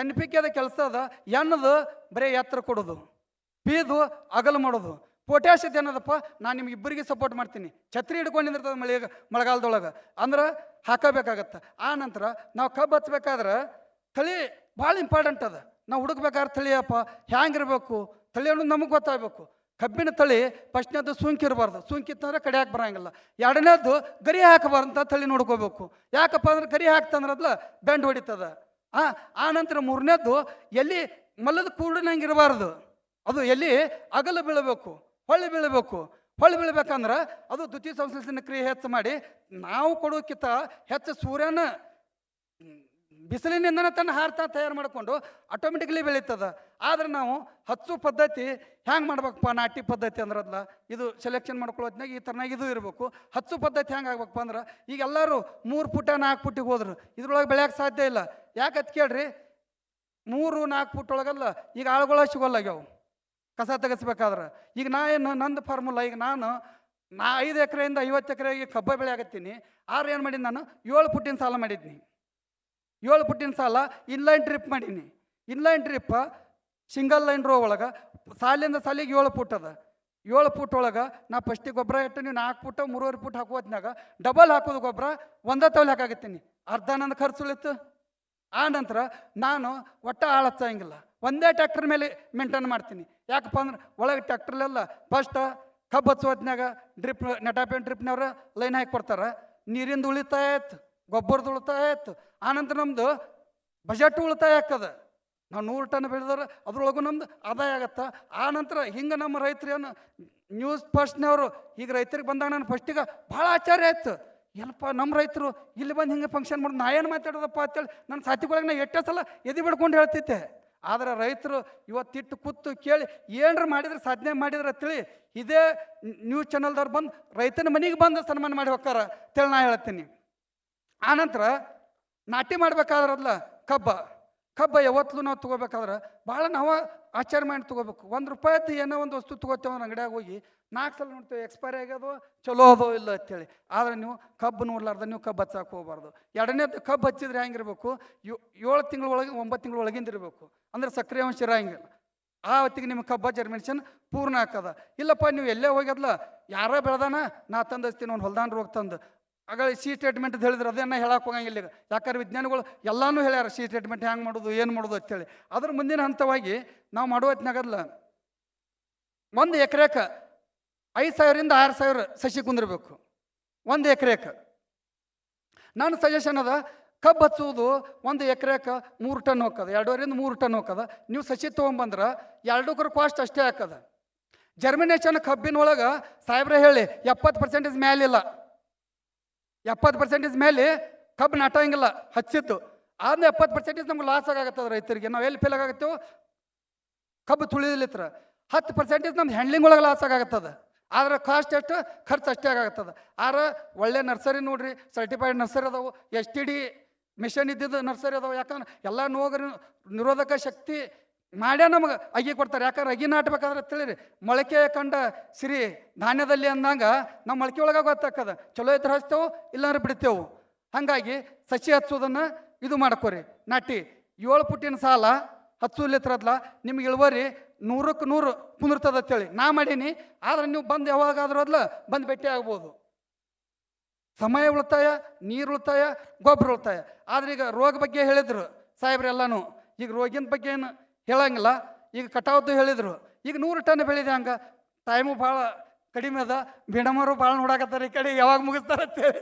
NPK ಅದ ಕೆಲಸ ಅದ. ಎನ್ನದು ಬರೀ ಎತ್ತರ ಕೊಡೋದು, ಪೀದು ಅಗಲ ಮಾಡೋದು. ಪೊಟ್ಯಾಷಿಯದ್ ಏನದಪ್ಪ, ನಾನು ನಿಮ್ಗೆ ಇಬ್ಬರಿಗೆ ಸಪೋರ್ಟ್ ಮಾಡ್ತೀನಿ. ಛತ್ರಿ ಹಿಡ್ಕೊಂಡಿರ್ತದೆ ಮಳೆಗಾಲದೊಳಗೆ ಅಂದ್ರೆ ಹಾಕಬೇಕಾಗತ್ತೆ. ಆನಂತರ ನಾವು ಕಬ್ಬು ಹಚ್ಬೇಕಾದ್ರೆ ತಳಿ ಭಾಳ ಇಂಪಾರ್ಟೆಂಟ್ ಅದ. ನಾವು ಹುಡುಕ್ಬೇಕಾದ್ರೆ ತಳಿಯಪ್ಪ ಹ್ಯಾಂಗಿರ್ಬೇಕು, ತಳಿ ಅನ್ನೋದು ನಮಗೆ ಗೊತ್ತಾಗಬೇಕು. ಕಬ್ಬಿನ ತಳಿ ಫಸ್ಟ್ನೇದು ಸುಂಕಿರಬಾರ್ದು, ಸುಂಕಿತ್ತಂದ್ರೆ ಕಡಿಯಾಕೆ ಬರೋಂಗಿಲ್ಲ. 2ನೇದು ಗರಿ ಹಾಕಬಾರ್ದಂತ ತಳಿ ನೋಡ್ಕೋಬೇಕು. ಯಾಕಪ್ಪ ಅಂದ್ರೆ ಗರಿ ಹಾಕ್ತಂದ್ರದ್ಲ ಬೆಂಡ್ ಹೊಡಿತದ. ಆನಂತರ 3ನೇದು ಎಲ್ಲಿ ಮಲ್ಲದ ಕೂಡಿನಂಗಿರಬಾರ್ದು, ಅದು ಎಲ್ಲಿ ಅಗಲ ಬೀಳಬೇಕು, ಹೊಳ್ಳಿ ಬೀಳಬೇಕು. ಹೊಳ್ಳಿ ಬೀಳ್ಬೇಕಂದ್ರೆ ಅದು ದ್ವಿತೀಯ ಸಂಶ್ಲೇಷಣೆ ಕ್ರಿಯೆ ಹೆಚ್ಚು ಮಾಡಿ ನಾವು ಕೊಡೋಕ್ಕಿಂತ ಹೆಚ್ಚು ಸೂರ್ಯನ ಬಿಸಿಲಿನಿಂದನೇ ತನ್ನ ಹಾರ್ತಾ ತಯಾರು ಮಾಡಿಕೊಂಡು ಆಟೋಮೆಟಿಕ್ಲಿ ಬೆಳೀತದ. ಆದರೆ ನಾವು ಹಚ್ಚು ಪದ್ಧತಿ ಹ್ಯಾಂಗೆ ಮಾಡ್ಬೇಕಪ್ಪ, ನಾಟಿ ಪದ್ಧತಿ ಅಂದ್ರದ್ಲ ಇದು ಸೆಲೆಕ್ಷನ್ ಮಾಡ್ಕೊಳ್ಳೋದ್ನಾಗ ಈ ಥರನಾಗ ಇದು ಇರಬೇಕು. ಹಚ್ಚು ಪದ್ಧತಿ ಹೆಂಗೆ ಆಗ್ಬೇಕಪ್ಪ ಅಂದ್ರೆ ಈಗ ಎಲ್ಲರೂ 3 ಫುಟ 4 ಫುಟಿಗೆ ಹೋದ್ರು ಇದ್ರೊಳಗೆ ಬೆಳೆಯೋಕ್ಕೆ ಸಾಧ್ಯ ಇಲ್ಲ. ಯಾಕಂತ ಕೇಳ್ರಿ, 3-4 ಫುಟ್ ಒಳಗಲ್ಲ ಈಗ ಆಳುಗಳ ಸಿಗೋಲ್ಲಾಗ್ಯಾವ ಕಸ ತೆಗೆಸ್ಬೇಕಾದ್ರೆ. ಈಗ ನಂದು ಫಾರ್ಮುಲಾ, ಈಗ ನಾನು 5 ಎಕರೆಯಿಂದ 50 ಎಕರೆಗೆ ಕಬ್ಬ ಬೆಳೆ ಆಗತ್ತೀನಿ. ಆದ್ರೆ ಏನು ಮಾಡೀನಿ, ನಾನು 7 ಫುಟ್ಟಿನ ಸಾಲ ಮಾಡಿದ್ನಿ. 7 ಫುಟ್ಟಿನ ಸಾಲ ಇನ್ಲೈನ್ ಡ್ರಿಪ್ ಮಾಡೀನಿ. Inline drip single line row ಒಳಗೆ ಸಾಲಿಂದ ಸಾಲಿಗೆ 7 ಫುಟ್ ಅದ. 7 ಫುಟ್ ಒಳಗೆ ನಾ ಫಸ್ಟಿಗೆ ಗೊಬ್ಬರ ಇಟ್ಟು ನೀವು 4 ಫುಟ್ 3.5 ಫುಟ್ ಹಾಕೋತ್ನಾಗ ಡಬಲ್ ಹಾಕೋದು ಗೊಬ್ಬರ ಒಂದೇ ತವಲೆ ಹಾಕಾಗತ್ತೀನಿ. ಅರ್ಧ ನನ್ನ ಖರ್ಚು ಉಳಿತು, ಆ ನಂತರ ನಾನು ಒಟ್ಟ ಆಳು ಹಚ್ಚಂಗಿಲ್ಲ, ಒಂದೇ ಟ್ಯಾಕ್ಟರ್ ಮೇಲೆ ಮೇಂಟೈನ್ ಮಾಡ್ತೀನಿ. ಯಾಕಪ್ಪ ಅಂದ್ರೆ ಒಳಗೆ ಟ್ಯಾಕ್ಟ್ರಲ್ಲೆಲ್ಲ ಫಸ್ಟ್ ಕಬ್ಬು ಹಚ್ಚೋ ಹೊತ್ನ್ಯಾಗ ಡ್ರಿಪ್ ನೆಟಾಪೇನ್ ಡ್ರಿಪ್ನವ್ರ ಲೈನ್ ಹಾಕಿ ಕೊಡ್ತಾರೆ. ನೀರಿಂದ ಉಳಿತಾಯ ಆಯ್ತು, ಗೊಬ್ಬರದ ಉಳಿತಾಯ ಆಯ್ತು. ಆನಂತರ ನಮ್ಮದು ಬಜೆಟ್ ಉಳಿತಾಯ ಆಗ್ತದ. ನಾವು 100 ಟನ್ ಬೆಳೆದ್ರೆ ಅದ್ರೊಳಗೂ ನಮ್ದು ಆದಾಯ ಆಗತ್ತೆ. ಆ ನಂತರ ಹಿಂಗೆ ನಮ್ಮ ರೈತರು ಏನು ನ್ಯೂಸ್ ಫಸ್ಟ್ನವರು ಈಗ ರೈತರಿಗೆ ಬಂದಾಗ ನಾನು ಫಸ್ಟಿಗೆ ಭಾಳ ಆಶ್ಚರ್ಯ ಆಯ್ತು. ಏನಪ್ಪ ನಮ್ಮ ರೈತರು ಇಲ್ಲಿ ಬಂದು ಹಿಂಗೆ ಫಂಕ್ಷನ್ ಮಾಡೋದು, ನಾ ಏನು ಮಾತಾಡೋದಪ್ಪ ಅಂತೇಳಿ ನನ್ನ ಸಾಥಿಗಳಿಗೆ ನಾ ಎಷ್ಟೇ ಸಲ ಎದೆ ಬಿಡ್ಕೊಂಡು ಹೇಳ್ತಿದ್ದೆ. ಆದರೆ ರೈತರು ಇವತ್ತಿಟ್ಟು ಕೂತು ಕೇಳಿ ಏನರ ಮಾಡಿದ್ರೆ ಸಾಧನೆ ಮಾಡಿದ್ರೆ ಅಂತೇಳಿ ಇದೇ ನ್ಯೂಸ್ ಚಾನಲ್ದವ್ರು ಬಂದು ರೈತನ ಮನೆಗೆ ಬಂದು ಸನ್ಮಾನ ಮಾಡಿ ಹೋಗ್ತಾರ ಅಂತೇಳಿ ನಾ ಹೇಳ್ತೀನಿ. ಆನಂತರ ನಾಟಿ ಮಾಡ್ಬೇಕಾದ್ರಲ್ಲ ಕಬ್ಬ ಯಾವತ್ತೂ ನಾವು ತೊಗೋಬೇಕಾದ್ರೆ ಭಾಳ ನಾವು ಆಚಾರ ಮಾಡಿ ತೊಗೋಬೇಕು. ₹1 ಏನೋ ಒಂದು ವಸ್ತು ತೊಗೋತೇವೆ ಅಂದ್ರೆ ಅಂಗಡಿಯಾಗ ಹೋಗಿ 4 ಸಲ ನೋಡ್ತೇವೆ ಎಕ್ಸ್ಪೈರಿ ಆಗ್ಯದೋ ಚಲೋ ಅದೋ ಇಲ್ಲ ಅಂತೇಳಿ. ಆದರೆ ನೀವು ಕಬ್ಬು ನೋಡ್ಲಾರ್ದ ನೀವು ಕಬ್ಬು ಹಚ್ಚಕ್ಕೆ ಹೋಗ್ಬಾರ್ದು. ಎರಡನೇದು ಕಬ್ಬು ಹಚ್ಚಿದ್ರೆ ಹೆಂಗಿರ್ಬೇಕು, 7 ತಿಂಗಳ ಒಳಗೆ 9 ತಿಂಗಳ ಒಳಗಿಂದ ಇರಬೇಕು. ಅಂದ್ರೆ ಸಕ್ಕರೆ ಅಂಶ ಇರೋಂಗಿಲ್ಲ. ಆ ಹೊತ್ತಿಗೆ ನಿಮ್ಮ ಕಬ್ಬ ಜರ್ಮಿನೇಷನ್ ಪೂರ್ಣ ಹಾಕದ. ಇಲ್ಲಪ್ಪ ನೀವು ಎಲ್ಲೇ ಹೋಗ್ಯದಲ್ಲ ಯಾರ ಬೆಳೆದಾನ ನಾ ತಂದು ಹಚ್ತೀನಿ ಒಂದು ಹೊಲ್ದಾನ ರೋಗ ತಂದು ಆಗ ಸಿ ಸ್ಟೇಟ್ಮೆಂಟ್ ಅಂತ ಹೇಳಿದ್ರೆ ಅದನ್ನ ಹೇಳಕ್ಕೆ ಹೋಗಂಗಿಲ್ಲ. ಈಗ ಯಾಕಂದ್ರೆ ವಿಜ್ಞಾನಿಗಳು ಎಲ್ಲನೂ ಹೇಳ್ಯಾರ ಸಿ ಸ್ಟೇಟ್ಮೆಂಟ್ ಹೆಂಗೆ ಮಾಡೋದು ಏನು ಮಾಡೋದು ಅಂತೇಳಿ. ಅದ್ರ ಮುಂದಿನ ಹಂತವಾಗಿ ನಾವು ಮಾಡುವ ಹೊತ್ನಾಗಲ್ಲ 1 ಎಕರೆಕ್ಕೆ 5,000ರಿಂದ 6,000 ಸಸಿ ಕುಂದಿರ್ಬೇಕು 1 ಎಕರೆಕ್ಕೆ. ನನ್ನ ಸಜೆಷನ್ ಅದ ಕಬ್ಬು ಹಚ್ಚುವುದು 1 ಎಕರೆಕ್ಕೆ 3 ಟನ್ ಹೋಗ್ತದೆ, 2.5ರಿಂದ 3 ಟನ್ ಹೋಗ್ತದೆ. ನೀವು ಸಸಿ ತೊಗೊಂಬಂದ್ರೆ 2 ಕಾಸ್ಟ್ ಅಷ್ಟೇ ಹಾಕದ. ಜರ್ಮಿನೇಷನ್ ಕಬ್ಬಿನೊಳಗೆ ಸಾಹೇಬ್ರೆ ಹೇಳಿ 70% ಮೇಲಿಲ್ಲ, 70% ಮೇಲೆ ಕಬ್ಬು ನಾಟಂಗಿಲ್ಲ ಹಚ್ಚಿತ್ತು. ಆದ್ಮೇಲೆ 70% ನಮ್ಗೆ ಲಾಸ್ ಆಗತ್ತದ ರೈತರಿಗೆ. ನಾವು ಎಲ್ಲಿ ಫೇಲ್ ಆಗತ್ತೇವೆ ಕಬ್ಬು ತುಳಿಲಿತ್ರ 10% ನಮ್ದು ಹ್ಯಾಂಡ್ಲಿಂಗ್ ಒಳಗೆ ಲಾಸ್ ಆಗತ್ತದ. ಆದ್ರೆ ಕಾಸ್ಟ್ ಎಷ್ಟು ಖರ್ಚು ಅಷ್ಟೇ ಆಗತ್ತದ. ಆದ್ರೆ ಒಳ್ಳೆ ನರ್ಸರಿ ನೋಡ್ರಿ, ಸರ್ಟಿಫೈಡ್ ನರ್ಸರಿ ಅದಾವು, STD ಮಿಷನ್ ಇದ್ದಿದ್ದು ನರ್ಸರಿ ಅದಾವು. ಯಾಕಂದ್ರೆ ಎಲ್ಲ ನಿರೋಧಕ ಶಕ್ತಿ ಮಾಡ್ಯಾ ನಮಗೆ ಅಗಿ ಕೊಡ್ತಾರೆ. ಯಾಕಂದ್ರೆ ಅಗಿ ನಾಟಬೇಕಾದ್ರೆ ತಿಳಿರಿ ಮೊಳಕೆ ಕಂಡ ಸಿರಿ ಧಾನ್ಯದಲ್ಲಿ ಅಂದಂಗ ನಾವು ಮೊಳಕೆ ಒಳಗೆ ಗೊತ್ತಾಕದ ಚಲೋ ಇದ್ರೆ ಹಚ್ತೇವೆ ಇಲ್ಲಾಂದ್ರೆ ಬಿಡ್ತೇವೆ. ಹಾಗಾಗಿ ಸಸಿ ಹಚ್ಚೋದನ್ನು ಇದು ಮಾಡ್ಕೋರಿ. ನಾಟಿ 7 ಫುಟ್ಟಿನ ಸಾಲ ಹಚ್ಚುಲಿತ್ರದ್ಲ ನಿಮ್ಗೆ ಇಳುವರಿ 100ಕ್ಕೆ 100 ಕುಂದಿರ್ತದ ಅಂತೇಳಿ ನಾ ಮಾಡೀನಿ. ಆದ್ರೆ ನೀವು ಬಂದು ಯಾವಾಗಾದ್ರೂ ಅದ್ಲ ಬಂದು ಭೇಟಿ ಆಗ್ಬೋದು. ಸಮಯ ಉಳಿತಾಯ, ನೀರು ಉಳಿತಾಯ, ಗೊಬ್ಬರ ಉಳಿತಾಯ. ಆದ್ರೆ ಈಗ ರೋಗ ಬಗ್ಗೆ ಹೇಳಿದ್ರು ಸಾಹೇಬ್ರೆಲ್ಲಾನು. ಈಗ ರೋಗಿನ ಬಗ್ಗೆ ಏನು ಹೇಳಂಗಿಲ್ಲ. ಈಗ ಕಟಾವ್ದು ಹೇಳಿದರು. ಈಗ 100 ಟನ್ ಬೆಳೆದೆ ಹಂಗೆ ಟೈಮು ಭಾಳ ಕಡಿಮೆ ಅದ. ಮೇಡಮರು ಭಾಳ ನೋಡಾಕತ್ತಾರೆ ಈ ಕಡೆ ಯಾವಾಗ ಮುಗಿಸ್ತಾರೆ ಅಂತೇಳಿ.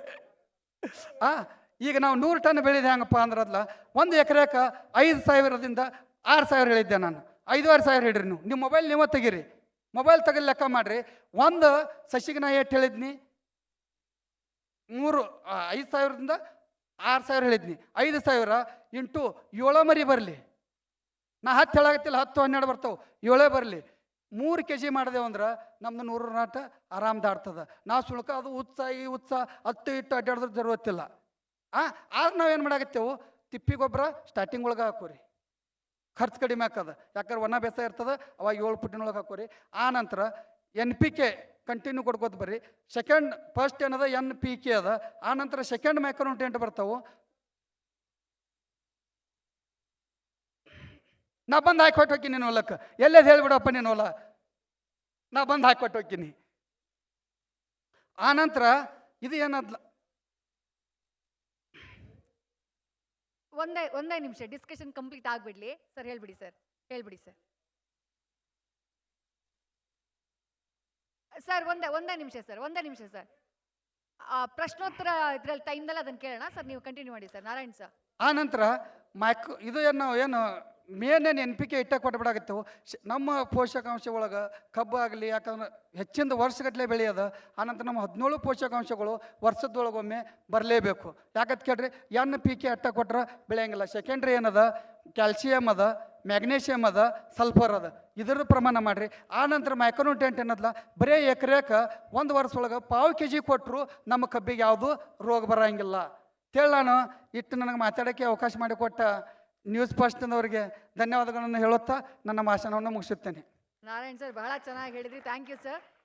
ಈಗ ನಾವು 100 ಟನ್ ಬೆಳೆದೆ ಹಂಗಪ್ಪ ಅಂದ್ರದ್ಲ 1 ಎಕರೆಕ್ಕೆ 5,000ದಿಂದ 6,000 ಹೇಳಿದ್ದೆ ನಾನು. 5,500 ಹಿಡ್ರಿ ನೀವು. ನಿಮ್ಮ ಮೊಬೈಲ್ ನೀವೇ ತೆಗೀರಿ, ಮೊಬೈಲ್ ತೆಗೆದು ಲೆಕ್ಕ ಮಾಡಿರಿ. ಒಂದು ಸಸಿಗೆ ನಾ ಎಷ್ಟು ಹೇಳಿದ್ನಿ 5,000ದಿಂದ 6,000 ಹೇಳಿದ್ನಿ. 5,000 ಇಂಟು 7 ಮರಿ ಬರಲಿ. ನಾ 10 ಹೇಳಾಗತ್ತಿಲ್ಲ, 10 12 ಬರ್ತಾವೆ, 7 ಬರಲಿ. 3 kg ಮಾಡಿದೆವು ಅಂದ್ರೆ ನಮ್ದು 100 ನಾಟ ಆರಾಮ್ ದಾಡ್ತದ. ನಾವು ಸುಳ್ಕ ಅದು ಈ ಉತ್ಸಾಹ ಹತ್ತು ಇಟ್ಟು ಅಡ್ಡಾಡಿದ್ರೆ ಜರುವತ್ತಿಲ್ಲ. ಆದ್ರೆ ನಾವೇನು ಮಾಡಾಕತ್ತೇವು ತಿಪ್ಪಿ ಗೊಬ್ಬರ ಸ್ಟಾರ್ಟಿಂಗ್ ಒಳಗೆ ಹಾಕೋರಿ, ಖರ್ಚು ಕಡಿಮೆ ಹಾಕದ. ಯಾಕಂದ್ರೆ ಒಣ ಬೇಸಾಯ ಇರ್ತದೆ ಅವಾಗ 7 ಫುಟ್ಟಿನೊಳಗೆ ಹಾಕೋರಿ. ಆ ನಂತರ NPK ಕಂಟಿನ್ಯೂ ಕೊಡ್ಕೋತ ಬರ್ರಿ. ಫಸ್ಟ್ ಏನದ NPK ಅದ. ಆ ನಂತರ ಸೆಕೆಂಡ್ ಮೈಕ್ರೋನ್ಯೂಟ್ರಿಯೆಂಟ್ ಬರ್ತಾವೆ. ನಾ ಬಂದು ಹಾಕೊಟ್ಟು ಹೋಗ್ತೀನಿ ನೀನು ಹೊಲಕ್ಕೆ. ಎಲ್ಲೇದು ಹೇಳ್ಬಿಡಪ್ಪ ನೀನು ಹೊಲ, ನಾ ಬಂದು ಹಾಕೊಟ್ಟು ಹೋಗ್ತೀನಿ. ಆನಂತರ ಇದು ಏನದ್ಲ ಒಂದೇ ನಿಮಿಷ ಡಿಸ್ಕಷನ್ ಕಂಪ್ಲೀಟ್ ಆಗ್ಬಿಡ್ಲಿ ಸರ್. ಹೇಳ್ಬಿಡಿ ಸರ್. ಒಂದೇ ನಿಮಿಷ ಸರ್. ಪ್ರಶ್ನೋತ್ತರ ಇದ್ರಲ್ಲಿ ಟೈಮ್ದಲ್ಲಿ ಅದನ್ನು ಕೇಳೋಣ ಸರ್. ನೀವು ಕಂಟಿನ್ಯೂ ಮಾಡಿ ಸರ್. ನಾರಾಯಣ್ ಸರ್. ಆ ನಂತರ ಇದು ಏನು ಮೇನ್ NPK ಇಟ್ಟ ಕೊಟ್ಬಿಡಾಗತ್ತೇವು. ನಮ್ಮ ಪೋಷಕಾಂಶ ಒಳಗೆ ಕಬ್ಬು ಆಗಲಿ, ಯಾಕಂದ್ರೆ ಹೆಚ್ಚಿಂದ ವರ್ಷಗಟ್ಟಲೆ ಬೆಳೆಯದ. ಆನಂತರ ನಮ್ಮ 17 ಪೋಷಕಾಂಶಗಳು ವರ್ಷದೊಳಗೊಮ್ಮೆ ಬರಲೇಬೇಕು. ಯಾಕಂತ ಕೇಳ್ರಿ NPK ಅಟ್ಟ ಕೊಟ್ರೆ ಬೆಳೆಯಂಗಿಲ್ಲ. ಸೆಕೆಂಡ್ರಿ ಏನದ ಕ್ಯಾಲ್ಸಿಯಮ್ ಅದ, ಮ್ಯಾಗ್ನೇಷಿಯಮ್ ಅದ, ಸಲ್ಫರ್ ಅದ, ಇದರ ಪ್ರಮಾಣ ಮಾಡಿರಿ. ಆನಂತರ ಮೈಕ್ರೋನ್ಯೂಟ್ರಿಯೆಂಟ್ ಏನದಲ್ಲ ಬರೀ ಎಕರೆಕ್ಕೆ 1 ವರ್ಷ ಒಳಗೆ 1/4 kg ಕೊಟ್ಟರು ನಮ್ಮ ಕಬ್ಬಿಗೆ ಯಾವುದು ರೋಗ ಬರೋಂಗಿಲ್ಲ ಅಂತೇಳಿ ನಾನು ಇಟ್ಟು ನನಗೆ ಮಾತಾಡೋಕ್ಕೆ ಅವಕಾಶ ಮಾಡಿಕೊಟ್ಟ ನ್ಯೂಸ್ ಫಸ್ಟ್ನವರಿಗೆ ಧನ್ಯವಾದಗಳನ್ನು ಹೇಳುತ್ತಾ ನನ್ನ ಭಾಷಣವನ್ನು ಮುಗಿಸುತ್ತೇನೆ. ನಾರಾಯಣ್ ಸರ್ ಬಹಳ ಚೆನ್ನಾಗಿ ಹೇಳಿದ್ರಿ. Thank you sir.